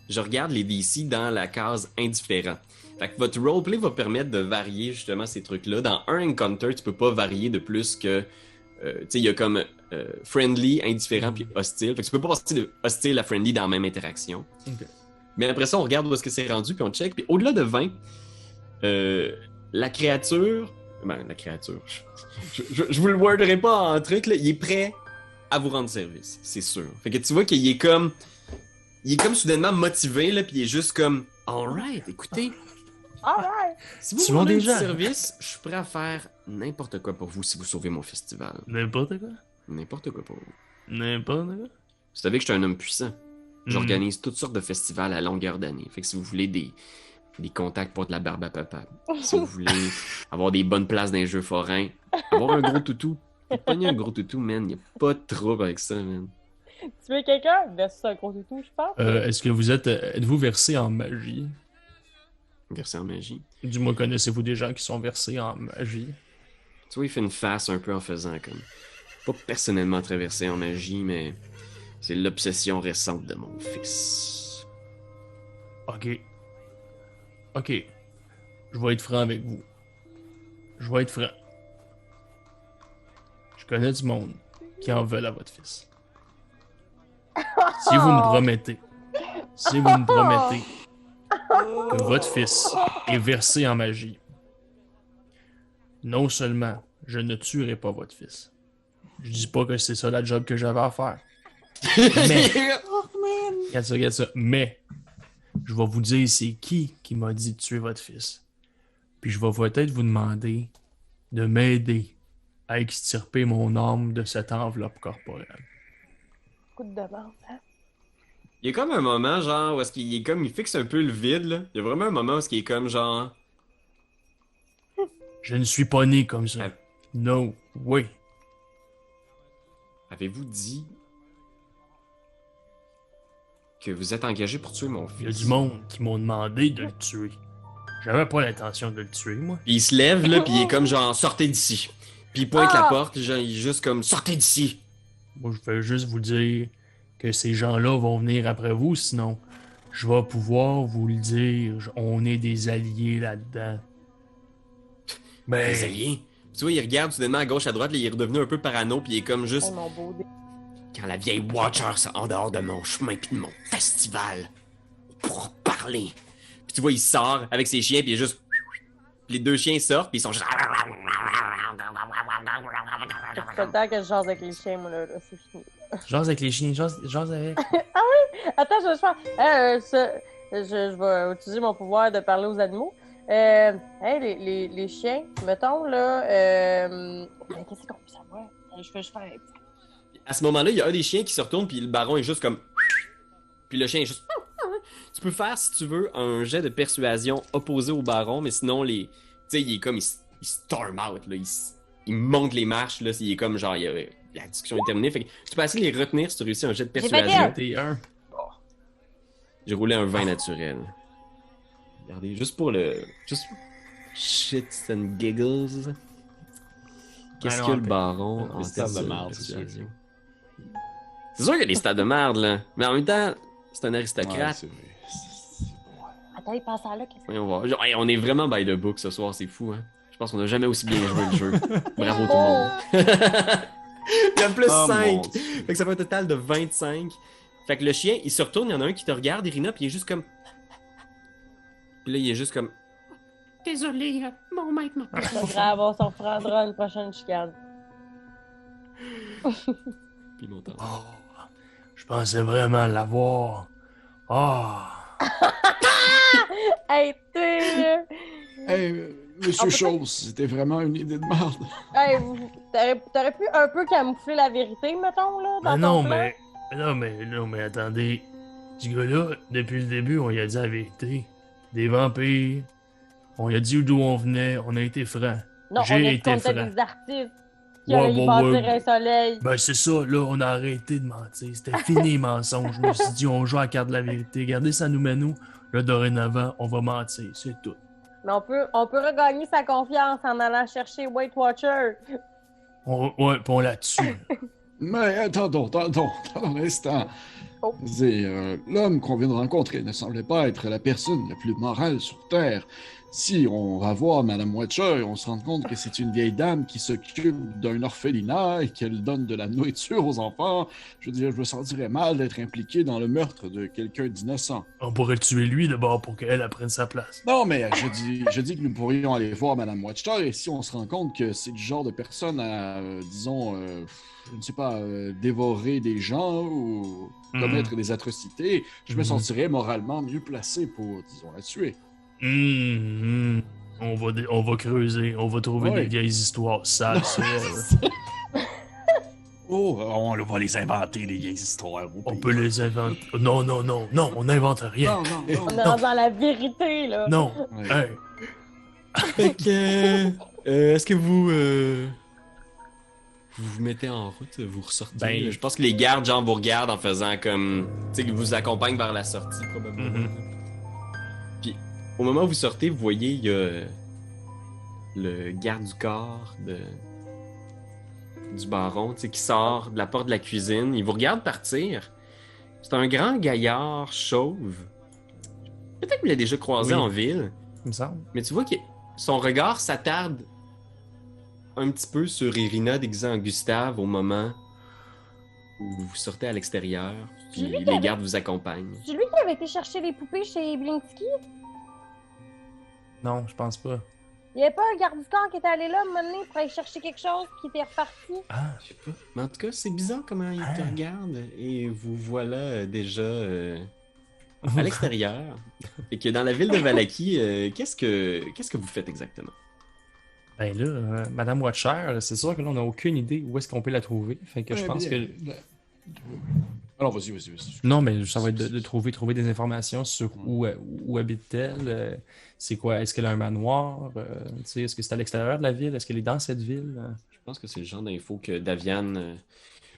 je regarde les DC dans la case indifférent. Fait que votre roleplay va permettre de varier justement ces trucs-là. Dans un encounter, tu peux pas varier de plus que... tu sais, il y a comme friendly, indifférent puis hostile. Fait que tu peux pas passer de hostile à friendly dans la même interaction. Ok. Mais après ça, on regarde où est-ce que c'est rendu puis on check. Puis au-delà de 20, la créature... Ben, la créature... Je vous le worderai pas en truc, là. Il est prêt à vous rendre service, c'est sûr. Fait que tu vois qu'il est comme... Il est comme soudainement motivé, là, puis il est juste comme... Alright, écoutez... Alright! Si vous Tu me vends rendez un des petit gens. service, je suis prêt à faire n'importe quoi pour vous si vous sauvez mon festival. N'importe quoi. N'importe quoi pour vous. N'importe quoi. Vous savez que je suis un homme puissant. J'organise toutes sortes de festivals à longueur d'année. Fait que si vous voulez des contacts pour de la barbe à papa, si vous voulez avoir des bonnes places dans les jeux forains, avoir un gros toutou, pogner un gros toutou, man, y a pas de trouble avec ça, man. Tu veux quelqu'un? Versus un gros toutou, je pense. Est-ce que vous êtes-vous versé en magie? Versé en magie. Du moins, connaissez-vous des gens qui sont versés en magie? Tu vois, il fait une face un peu en faisant comme... Pas personnellement très versé en magie, mais c'est l'obsession récente de mon fils. Ok. Ok. Je vais être franc avec vous. Je vais être franc. Je connais du monde qui en veulent à votre fils. Si vous me promettez, que votre fils est versé en magie, non seulement je ne tuerai pas votre fils, je dis pas que c'est ça la job que j'avais à faire, mais, regarde ça, mais je vais vous dire c'est qui m'a dit de tuer votre fils. Puis je vais peut-être vous demander de m'aider à extirper mon âme de cette enveloppe corporelle. Coup de demande, hein? Il y a comme un moment, genre, où est-ce qu'il est comme, il fixe un peu le vide, là. Il y a vraiment un moment où est-ce qu'il est comme, genre... Je ne suis pas né comme ça. No way. Avez-vous dit que vous êtes engagé pour tuer mon Il y a fils? du monde qui m'ont demandé de le tuer. J'avais pas l'intention de le tuer, moi. Puis il se lève, là, puis il est comme, genre, sortez d'ici. Puis il pointe Ah! la porte, genre, il est juste comme, sortez d'ici. Moi, je vais juste vous dire que ces gens-là vont venir après vous, sinon je vais pouvoir vous le dire. On est des alliés là-dedans. Ben, Les alliés. Tu vois, il regarde soudainement à gauche, à droite, là, il est redevenu un peu parano, puis il est comme juste... Oh, mon beau dé. Quand la vieille Watcher sera en dehors de mon chemin puis de mon festival, on pourra parler. Puis tu vois, il sort avec ses chiens, puis il est juste... Puis les deux chiens sortent, puis ils sont juste... C'est pas le temps que je jase avec les chiens, moi, là c'est fini. jase avec les chiens, jase avec. Attends, je vais faire. Je vais utiliser mon pouvoir de parler aux animaux. Hey, les chiens, mettons, là. Qu'est-ce qu'on peut savoir? Je vais faire un petit. À ce moment-là, il y a un des chiens qui se retourne, puis le baron est juste comme... Puis le chien est juste... Tu peux faire, si tu veux, un jet de persuasion opposé au baron, mais sinon, les... Tu sais, il est comme... Il storm out, là. Il monte les marches, là. Il est comme, genre... La discussion est terminée. Fait que tu peux essayer de les retenir si tu réussis un jet de J'ai persuasion. fait 21. J'ai roulé un 20 naturel. Regardez, juste pour le... Juste... Shits and giggles. Qu'est-ce Ah que non, le baron en des stades tête de merde, c'est sûr. persuasion? C'est sûr qu'il y a des stades de merde, là. Mais en même temps, c'est un Ouais, aristocrate. c'est vrai. Attends, il passe à là. Qu'est-ce que Voyons voir. Genre, hey, on est vraiment by the book ce soir, c'est fou, hein. Je pense qu'on a jamais aussi bien joué le jeu. Bravo tout le monde. Il y a plus Oh, 5. mon Dieu. Fait que ça fait un total de 25. Fait que le chien, il se retourne, il y en a un qui te regarde, Irina, puis il est juste comme... Puis là, il est juste comme... Désolé, mon maître m'a C'est pas grave, on s'en reprendra une prochaine chicane. Puis il m'entend. Oh, je pensais vraiment l'avoir. Ah! Hey, t'es là! Hey, Monsieur peut- Chose, c'était vraiment une idée de merde. Hey, t'aurais pu un peu camoufler la vérité, mettons, là, dans Ah ton non, plan? mais attendez. Ce gars-là, depuis le début, on lui a dit la vérité. Des vampires. On lui a dit d'où on venait, on a été francs. Non, J'ai on a dit été qu'on était franc. des artistes qui Ouais, allaient y ouais, bâtir ouais. un soleil. Ben c'est ça, là, on a arrêté de mentir. C'était fini les mensonges. Je me suis dit, on joue à la carte de la vérité. Regardez, ça nous mène. Là, dorénavant, on va mentir, c'est tout. Mais on peut regagner sa confiance en allant chercher Weight Watcher. Ouais, pis on la tue. Mais attendons un instant. Oh. L'homme qu'on vient de rencontrer ne semblait pas être la personne la plus morale sur Terre. Si on va voir Madame Watcher et on se rend compte que c'est une vieille dame qui s'occupe d'un orphelinat et qu'elle donne de la nourriture aux enfants, je veux dire, je me sentirais mal d'être impliqué dans le meurtre de quelqu'un d'innocent. On pourrait le tuer lui d'abord pour qu'elle elle prenne sa place. Non, mais je dis que nous pourrions aller voir Madame Watcher et si on se rend compte que c'est du genre de personne à, disons, je ne sais pas, dévorer des gens ou commettre des atrocités, je me sentirais moralement mieux placé pour, disons, la tuer. On va creuser, on va trouver Ouais. des vieilles histoires sales sur elle. Oh, on va les inventer, les vieilles histoires. au On pays. peut les inventer. Non, on n'invente rien. Non. On est dans la vérité, là. Non. Ouais. Hey, Fait que... est-ce que vous... Vous vous mettez en route, vous ressortez? Ben- Je pense que les gardes, genre, vous regardent en faisant comme... Tu sais, qu'ils vous accompagnent vers la sortie, probablement. Mhm. Puis, au moment où vous sortez, vous voyez, il y a le garde du corps du baron, tu sais, qui sort de la porte de la cuisine. Il vous regarde partir. C'est un grand gaillard chauve. Peut-être que vous l'avez déjà croisé Oui. en ville, il me semble. mais tu vois que son regard s'attarde un petit peu sur Irina déguisée en Gustave au moment où vous sortez à l'extérieur, puis Celui qui les avait- gardes vous accompagnent. C'est lui qui avait été chercher les poupées chez Blinsky? Non, je pense pas. Il y avait pas un garde du corps qui était allé là, un moment donné, pour aller chercher quelque chose, qui était reparti? Ah, Je sais pas. Mais en tout cas, c'est bizarre comment il te Ah. regarde et vous voilà déjà à l'extérieur. Et que dans la ville de Valaki, qu'est-ce que vous faites exactement? ben là, Madame Watcher, c'est sûr que là, on n'a aucune idée où est-ce qu'on peut la trouver. Fait que je pense que. Alors, vas-y. Non, mais ça va être de trouver des informations sur où habite-t-elle. C'est quoi? Est-ce qu'elle a un manoir? Tu sais, est-ce que c'est à l'extérieur de la ville? Est-ce qu'elle est dans cette ville? Je pense que c'est le genre d'infos que Davian,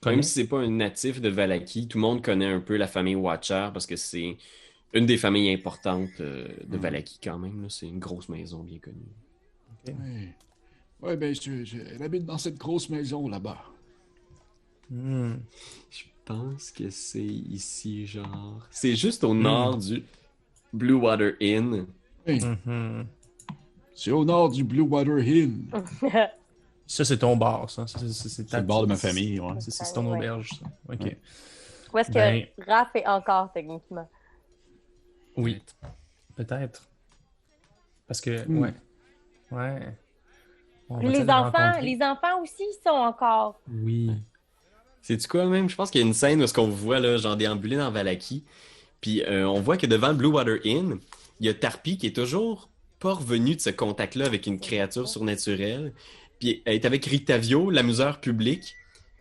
Connaît. même si c'est pas un natif de Valaki, tout le monde connaît un peu la famille Watcher parce que c'est une des familles importantes de Valaki quand même. Là. C'est une grosse maison bien connue. Ouais, ben, elle habite dans cette grosse maison là-bas. Hmm. Je pense que c'est ici, genre. C'est juste au nord du Blue Water Inn. Oui, Mhm. c'est au nord du Blue Water Inn. Ça, c'est ton bar, ça. C'est C'est le bord de ma famille, ouais. C'est ton Ouais. auberge, ça. OK. Ouais. Où est-ce que Ben- Raph est encore, techniquement? Oui. Peut-être. Parce que, Hmm. ouais. On Puis va les peut-être le rencontrer. les enfants aussi, ils sont encore. Oui. C'est-tu quoi, même? Je pense qu'il y a une scène où est-ce qu'on vous voit, là, genre déambuler dans Valaki. Puis on voit que devant le Blue Water Inn, il y a Tarpi qui est toujours pas revenu de ce contact-là avec une créature surnaturelle. Puis elle est avec Rictavio, l'amuseur public,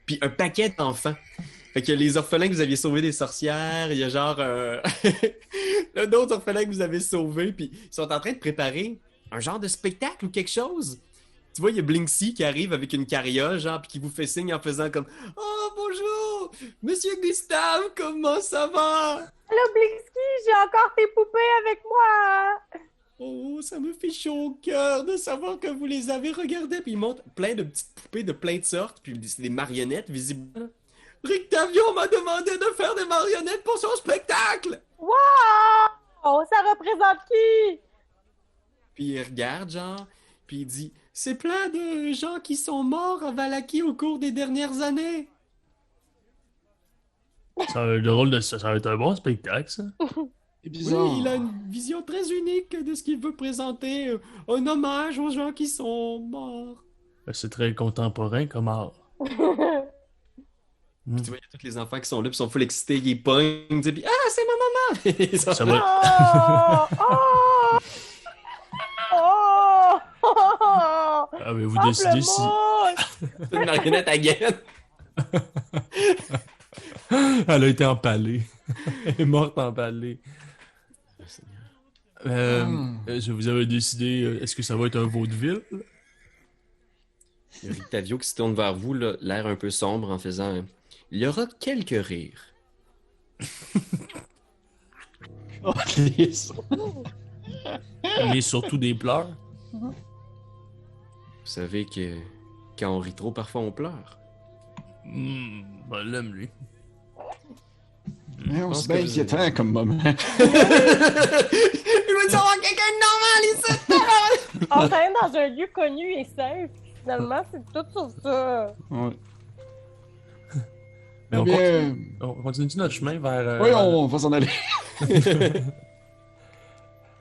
puis un paquet d'enfants. Fait que les orphelins que vous aviez sauvés des sorcières, il y a genre d'autres orphelins que vous avez sauvés, puis ils sont en train de préparer un genre de spectacle ou quelque chose. Tu vois, il y a Blinksy qui arrive avec une carriole, genre, puis qui vous fait signe en faisant comme « Oh, bonjour! Monsieur Gustave, comment ça va? Allô, Blixky, j'ai encore tes poupées avec moi! Oh, ça me fait chaud au cœur de savoir que vous les avez regardées. Puis il montre plein de petites poupées de plein de sortes, puis c'est des marionnettes visiblement. Rictavio m'a demandé de faire des marionnettes pour son spectacle! Wow! Ça représente qui? Puis il regarde, genre, puis il dit, c'est plein de gens qui sont morts à Valaki au cours des dernières années. Ça va être un bon spectacle, ça. C'est Oui, bizarre. il a une vision très unique de ce qu'il veut présenter, un hommage aux gens qui sont morts. C'est très contemporain comme art. Puis tu vois, il y a tous les enfants qui sont là, puis sont full excités, ils pognent, tu sais, puis ah, c'est ma maman! Ils sont- Ça va. Oh! Oh! Oh! Ah, mais vous décidez si. Pamplemousse! C'est une marionnette à gaine. Elle a été empalée. Elle est morte empalée. Vous avez décidé, est-ce que ça va être un vaudeville? Il y a Rictavio qui se tourne vers vous, là, l'air un peu sombre, en faisant il y aura quelques rires. Oh, Chris. Mais surtout des pleurs. Vous savez que quand on rit trop, parfois on pleure. Ben, l'aime, lui. Mais on pense se que bien vous- inquiétant comme moment. Il va y avoir quelqu'un de normal ici! On s'en est dans un lieu connu et safe. Finalement, c'est tout sur ça. Ouais. Mais on Eh bien, continue notre chemin vers. oui, on va s'en aller.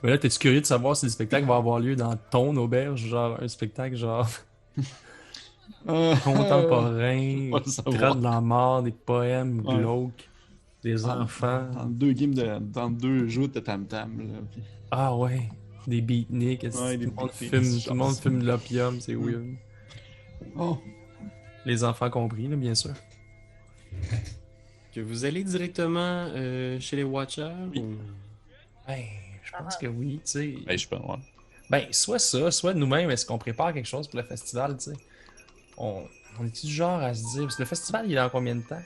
Mais là, t'es-tu curieux de savoir si le spectacle va avoir lieu dans ton auberge? Genre, un spectacle genre contemporain, pas le qui savoir. traite de la mort, des poèmes Ouais. glauques, des enfants. Dans deux games dans deux jeux de tam-tam. Là. Puis- Ah ouais, des beatniks. Ouais, des tout, le monde beatniks, fume, c'est tout le monde genre fume de l'opium, c'est Mm. weird. Oh, Les enfants compris, là, bien sûr. Que vous allez directement chez les Watchers? Oui. ou- Ben, je pense que oui, tu sais. Ben, je peux, ouais. Ben, soit ça, soit nous-mêmes, est-ce qu'on prépare quelque chose pour le festival, tu sais? On est-tu du genre à se dire... Parce que le festival, il est dans combien de temps?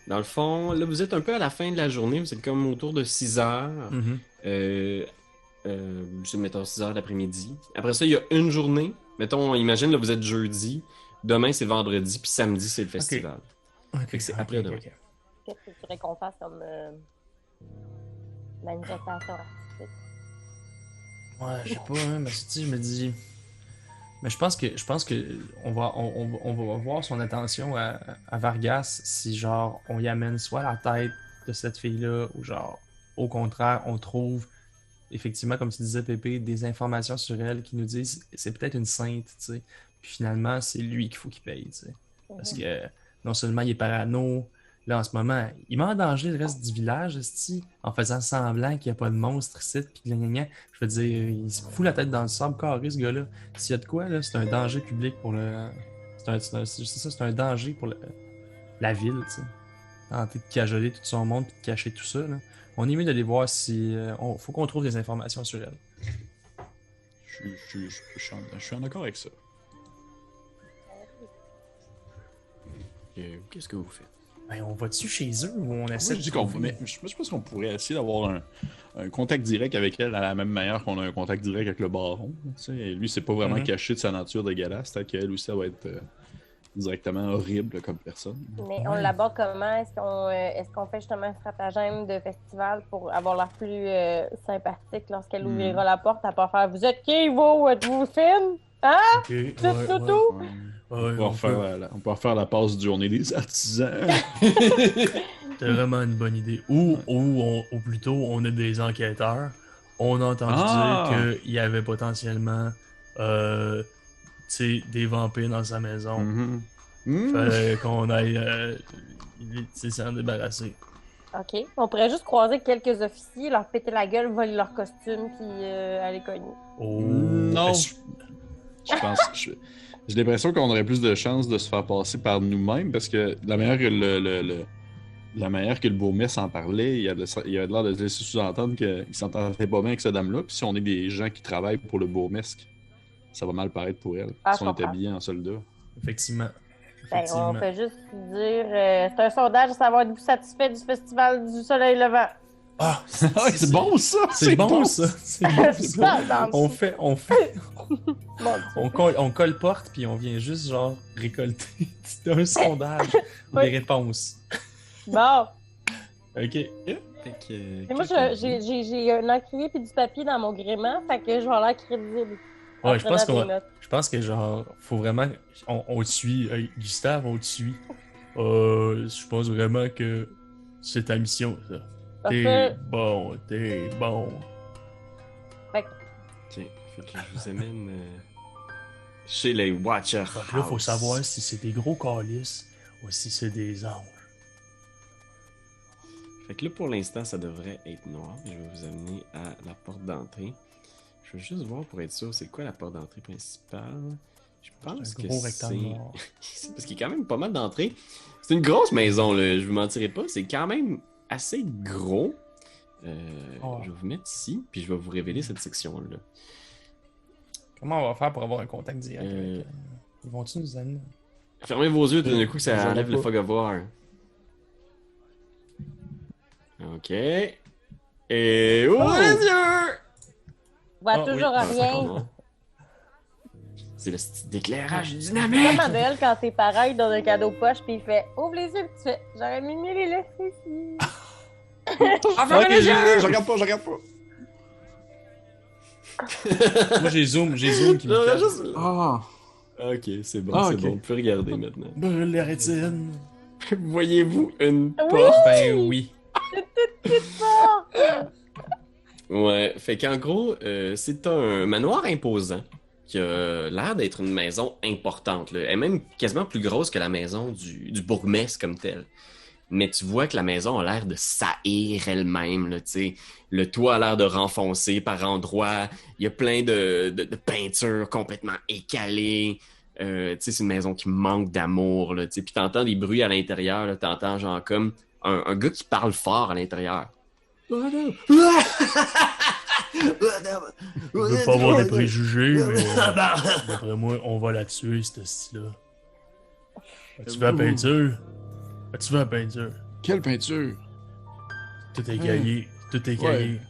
Dans le fond, là, vous êtes un peu à la fin de la journée, vous êtes comme autour de 6 heures. Mhm. C'est, mettons, 6 heures l'après-midi. Après ça, il y a une journée. Mettons, imagine, là, vous êtes jeudi. Demain, c'est vendredi, puis samedi, c'est le festival. Ok, Fait que c'est après demain. Qu'est-ce que tu voudrais qu'on fasse comme manifestation artistique? Ouais, je sais pas, hein, mais tu sais, je me dis... Mais je pense que on va voir son attention à Vargas si genre on y amène soit la tête de cette fille-là ou genre au contraire on trouve effectivement comme tu disais Pépé des informations sur elle qui nous disent c'est peut-être une sainte, tu sais. Puis finalement c'est lui qu'il faut qu'il paye, tu sais. Parce que non seulement il est parano, là en ce moment il met en danger le reste du village, esti, en faisant semblant qu'il n'y a pas de monstre ici, puis gna gna gna. Je veux dire, il se fout la tête dans le sable carré, ce gars-là. S'il y a de quoi, là, c'est un danger public pour le. C'est un danger pour la ville, tu sais. Tenter de cajoler tout son monde puis de cacher tout ça, là. On est mieux d'aller voir si. Faut qu'on trouve des informations sur elle. Je suis en accord avec ça. Qu'est-ce que vous faites? Ben, on va dessus chez eux ou on Moi, essaie je dis de qu'on trouver- mais je pense qu'on pourrait essayer d'avoir un contact direct avec elle à la même manière qu'on a un contact direct avec le baron. Tu sais. Lui, c'est pas vraiment Mhm. caché de sa nature dégueulasse, c'est qu'elle aussi, elle va être directement horrible comme personne. Mais on l'aborde comment? Est-ce qu'on fait justement un stratagème de festival pour avoir l'air plus sympathique lorsqu'elle ouvrira la porte à pas faire vous êtes qui vous? Êtes-vous fine? Hein? Ok, ouais, Tout, tout, ouais. tout? Ouais. Ouais, On peut refaire la passe du journée des artisans. C'est vraiment une bonne idée. Ou plutôt, on a des enquêteurs. On a entendu Ah! dire qu'il y avait potentiellement tu sais, des vampires dans sa maison. Mhm. Mhm. Fallait qu'on aille tu sais, s'en débarrasser. OK. On pourrait juste croiser quelques officiers, leur péter la gueule, voler leur costume, puis aller cogner. Oh. Non. Je pense que j'ai l'impression qu'on aurait plus de chances de se faire passer par nous-mêmes parce que la manière que la manière que le bourgmestre en parlait, il avait l'air de laisser sous-entendre qu'il s'entendait pas bien avec cette dame-là. Puis si on est des gens qui travaillent pour le bourgmestre, ça va mal paraître pour elle. Ah, si on je est comprends. habillés en soldat. Effectivement. Ben, Effectivement. on fait juste dire. C'est un sondage à savoir êtes-vous satisfait du festival du soleil levant. Ah, Ouais, c'est bon ça! C'est bon, ça! C'est bon, C'est ça! pas dans On fait, Mon Dieu. on colporte, puis on vient juste, genre, récolter un sondage Oui. des réponses. Bon. OK. Fait que, Et moi, j'ai un encrier puis du papier dans mon gréement, fait que je vais l'air crédible. Ouais, je pense qu'on Je pense que, genre, faut vraiment... On te suit. Gustave, on te suit. Je pense vraiment que c'est ta mission, ça. T'es bon. Ok, fait que je vous amène chez les Watcher Fait que là, faut House. savoir si c'est des gros calices ou si c'est des anges. Fait que là, pour l'instant, ça devrait être noir. Je vais vous amener à la porte d'entrée. Je veux juste voir pour être sûr, c'est quoi la porte d'entrée principale. Je pense C'est que un gros rectangle c'est... noir. C'est parce qu'il y a quand même pas mal d'entrées. C'est une grosse maison, là. Je vous mentirai pas. C'est quand même assez gros. Oh. Je vais vous mettre ici, puis je vais vous révéler cette section-là. Comment on va faire pour avoir un contact direct Euh, avec... Ils vont-tu nous amener? Fermez vos yeux, tout d'un coup, ça J'en ai enlève le pas. fog of war. Ok. Et... Ouvrez les yeux! Je vois Ah, toujours oui. Ah, c'est encore rien. noir. C'est le style d'éclairage C'est dynamique! comme Adèle quand tes parents ils donnent un cadeau poche puis il fait ouvre les yeux puis tu fais j'aurais mieux les laisser ici. Ah, Ok, Je regarde pas! Moi, j'ai zoom qui me J'aurais cache. juste... Ah, Ok, c'est bon, Ah, c'est ok. bon. Vous pouvez regarder maintenant. Brûle les rétines. Voyez-vous une Oui! porte? Ben oui. Ouais, fait qu'en gros, c'est un manoir imposant qui a l'air d'être une maison importante. Là. Elle est même quasiment plus grosse que la maison du bourgmestre comme tel. Mais tu vois que la maison a l'air de saillir elle-même. Là, tu sais. Le toit a l'air de renfoncer par endroits. Il y a plein de peintures complètement écalées. Tu sais, c'est une maison qui manque d'amour. Là, tu sais. Puis t'entends des bruits à l'intérieur. Là, t'entends genre comme un gars qui parle fort à l'intérieur. Je veux pas avoir des préjugés, mais d'après moi, on va la tuer, ce style-là. As-tu vu la peinture? As-tu vu la peinture? quelle peinture! Tout est caillé. Tout est caillé.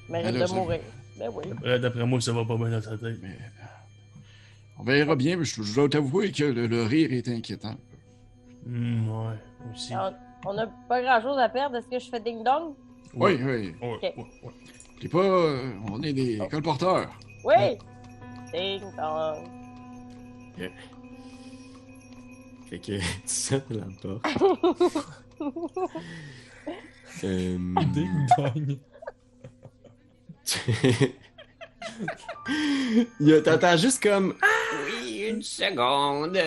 Mérite Alors, de ça- mourir. Ben oui. D'après moi, ça va pas bien dans sa tête. Mais on verra bien, mais je dois t'avouer que le rire est inquiétant. Ouais, aussi. On a pas grand chose à perdre. Est-ce que je fais ding dong? Oui. Ouais, Ok. ouais. T'es pas. On est des colporteurs. Oui! Ding dong. Fait que tu sonnes à la porte. Ding dong. T'entends juste comme oui, une seconde.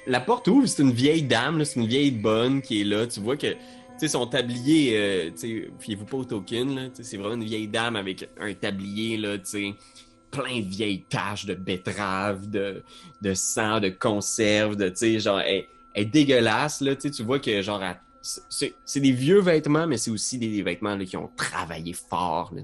La porte ouvre, c'est une vieille dame, là, c'est une vieille bonne qui est là. Tu vois que son tablier, fiez-vous pas au token, là, c'est vraiment une vieille dame avec un tablier, là, plein de vieilles taches de betterave, de sang, de conserve, genre, elle est dégueulasse, là, tu vois que, genre, c'est des vieux vêtements, mais c'est aussi des vêtements là, qui ont travaillé fort, là,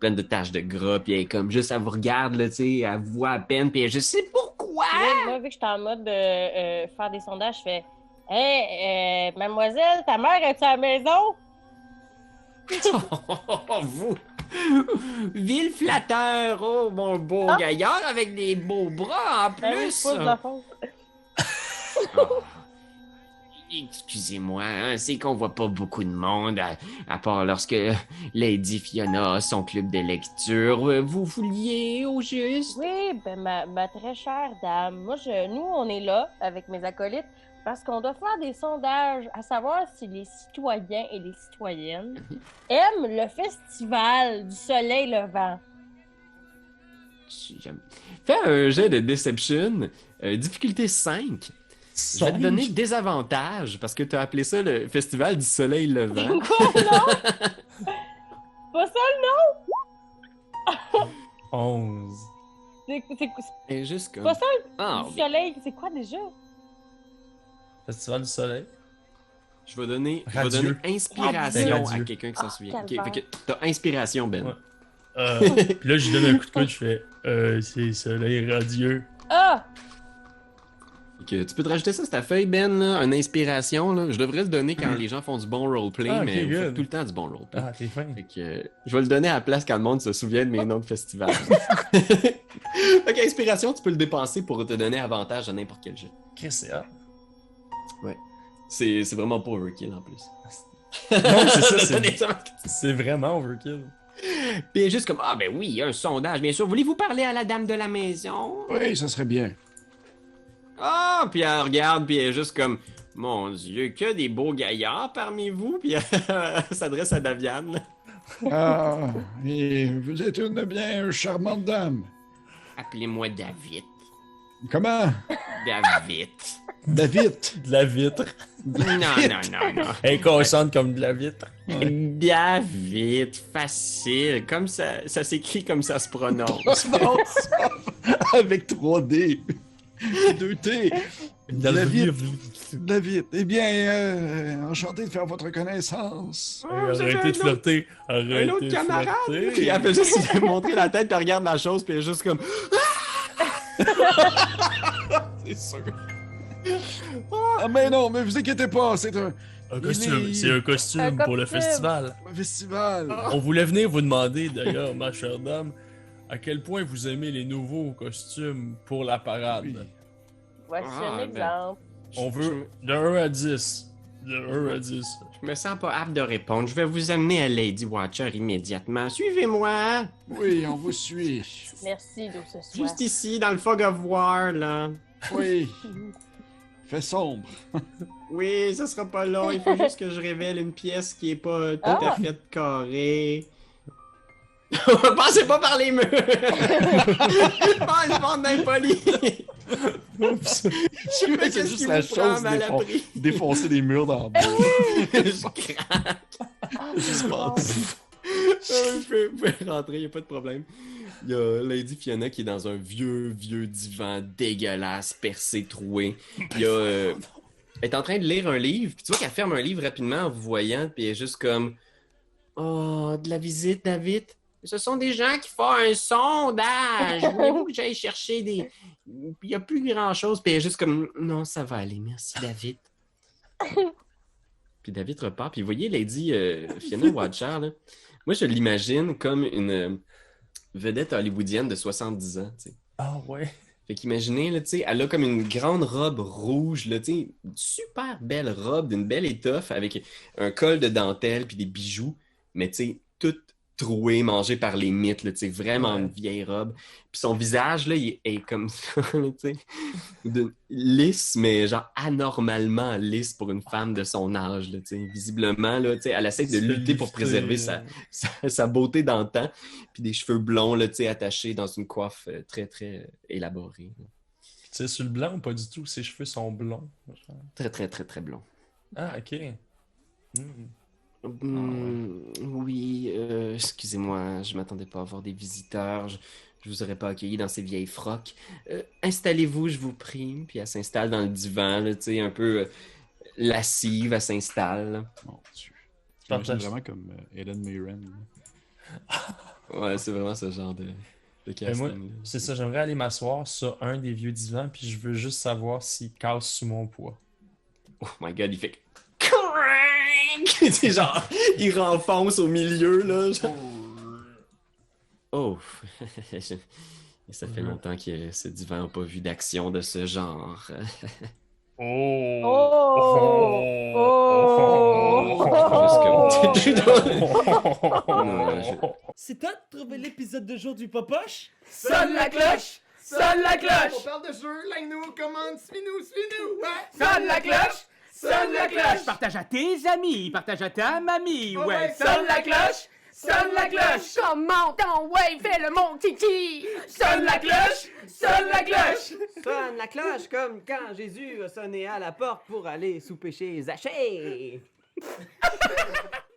plein de taches de gras, puis elle est comme juste, elle vous regarde, là, elle vous voit à peine, puis elle, je sais pourquoi! Moi, vu que j'étais en mode de faire des sondages, je fais hey, mademoiselle, ta mère est-tu à la maison? Vous! Vil flatteur! Oh, mon beau Ah. gaillard avec des beaux bras en Ben oui, plus! c'est pas de la faute. Oh. Excusez-moi, hein, c'est qu'on voit pas beaucoup de monde, à part lorsque Lady Fiona a son club de lecture. Vous vouliez au juste? Oui, ben ma très chère dame, moi, nous, on est là avec mes acolytes parce qu'on doit faire des sondages à savoir si les citoyens et les citoyennes aiment le festival du soleil levant. Fais un jet de Deception, difficulté 5. Je vais te donner des avantages parce que tu as appelé ça le Festival du Soleil Levant. Quoi, non? Pas ça, le 11. c'est Et juste comme... pas ça, Ah, du soleil. C'est quoi déjà? Festival du soleil. je vais donner Radieux. inspiration Radieux. à quelqu'un qui s'en Ah, souvient. Ok, calvaire. fait que t'as inspiration, Ben. Ouais. Puis là, je lui donne un coup de coude, je fais c'est soleil radieux. Ah! que tu peux te rajouter ça sur ta feuille, Ben, là, une inspiration. Là. Je devrais le donner quand les gens font du bon roleplay, Ah, ok, mais vous good. faites tout le temps du bon roleplay. Ah, t'es fin. Fait que je vais le donner à la place quand le monde se souvient de mes noms de festival. Fait qu'inspiration, tu peux le dépenser pour te donner avantage à n'importe quel jeu. Chris, c'est hot. C'est vraiment pas overkill en plus. Non, c'est ça, Donner ça. c'est vraiment overkill. Puis juste comme, ah ben oui, il y a un sondage, bien sûr. Voulez-vous parler à la dame de la maison? Oui, ça serait bien. Ah, puis elle regarde, puis elle est juste comme, mon Dieu, que des beaux gaillards parmi vous. Puis elle s'adresse à Daviane. Ah, et vous êtes une bien charmante dame. Appelez-moi David. Comment? David. David. De la vitre. Non. Inconsciente comme de la vitre. David, facile. Comme ça s'écrit comme ça se prononce. Non, ça, avec 3D. 2T. David. David. Eh bien, enchanté de faire votre connaissance. Arrêtez de flirter. Arrêtez Un autre de camarade. flirter. Puis elle fait juste lui montrer la tête, puis elle regarde la chose, puis elle est juste comme. C'est sûr. Ah, mais non, mais vous inquiétez pas, c'est un costume. C'est un costume Un pour le costume. festival. festival. On voulait venir vous demander, d'ailleurs, ma chère dame, à quel point vous aimez les nouveaux costumes pour la parade. Oui. Voici Ah, un ben. exemple. On veut de 1 à 10. De 1 à 10. Je me sens pas apte de répondre. Je vais vous amener à Lady Watcher immédiatement. Suivez-moi. Oui, on vous suit. Merci d'où ce soir. Juste ici, dans le Fog of War, là. Oui. Fait sombre. Oui, ça sera pas long. Il faut juste que je révèle une pièce qui est pas tout à fait carrée. Passez pas par les murs! Oh, une bande d'impolis! C'est juste la chose défoncer des murs dans le Je craque! Vous pouvez rentrer, y a pas de problème. Il y a Lady Fiona qui est dans un vieux divan dégueulasse, percé, troué. Il y a... elle est en train de lire un livre, puis tu vois qu'elle ferme un livre rapidement en vous voyant, puis elle est juste comme... Oh, de la visite, David? Ce sont des gens qui font un sondage. Voulez-vous que j'aille chercher des... Il n'y a plus grand-chose. Puis elle est juste comme... Non, ça va aller. Merci, David. Puis David repart. Puis vous voyez, Lady Fiona Watcher, là, moi, je l'imagine comme une vedette hollywoodienne de 70 ans. Tu sais. Ah ouais. Fait qu'imaginez, là, tu sais, elle a comme une grande robe rouge, là, tu sais, une super belle robe d'une belle étoffe avec un col de dentelle puis des bijoux, mais tu sais, toute trouée, mangée par les mythes, là, tu sais, vraiment une vieille robe. Puis son visage, là, il est comme ça, là, tu sais, lisse, mais genre anormalement lisse pour une femme de son âge, là, tu sais. Visiblement, là, tu sais, elle essaie de lutter pour préserver sa beauté d'antan, puis des cheveux blonds, là, tu sais, attachés dans une coiffe très, très élaborée. Tu sais, sur le blanc ou pas du tout? Ses cheveux sont blonds. Très, très, très, très blond. Ah, ok. Oui, excusez-moi, je m'attendais pas à avoir des visiteurs. Je vous aurais pas accueilli dans ces vieilles frocs. Installez-vous, je vous prie. Puis elle s'installe dans le divan, là, tu sais, un peu lascive, elle s'installe. Là. Mon Dieu. J'imagine vraiment comme Helen Mirren. Ouais, c'est vraiment ce genre de casting. Moi, c'est ça, j'aimerais aller m'asseoir sur un des vieux divans, puis je veux juste savoir s'il casse sous mon poids. Oh my god, il fait c'est genre, il renfonce au milieu, là. Genre... Oh, ça fait longtemps que ce divan n'a pas vu d'action de ce genre. C'est toi de trouver l'épisode de jour du Popoche? Sonne la cloche! Sonne la cloche! On parle de jeu, like-nous, commande, suis-nous! Ouais. Sonne la cloche! Sonne la cloche! Partage à tes amis, partage à ta mamie, ouais. Sonne la cloche! Sonne la cloche! Comment ton ouais, fais le mon titi! Sonne la cloche! Sonne la cloche! Sonne la cloche comme quand Jésus a sonné à la porte pour aller souper chez Zachée.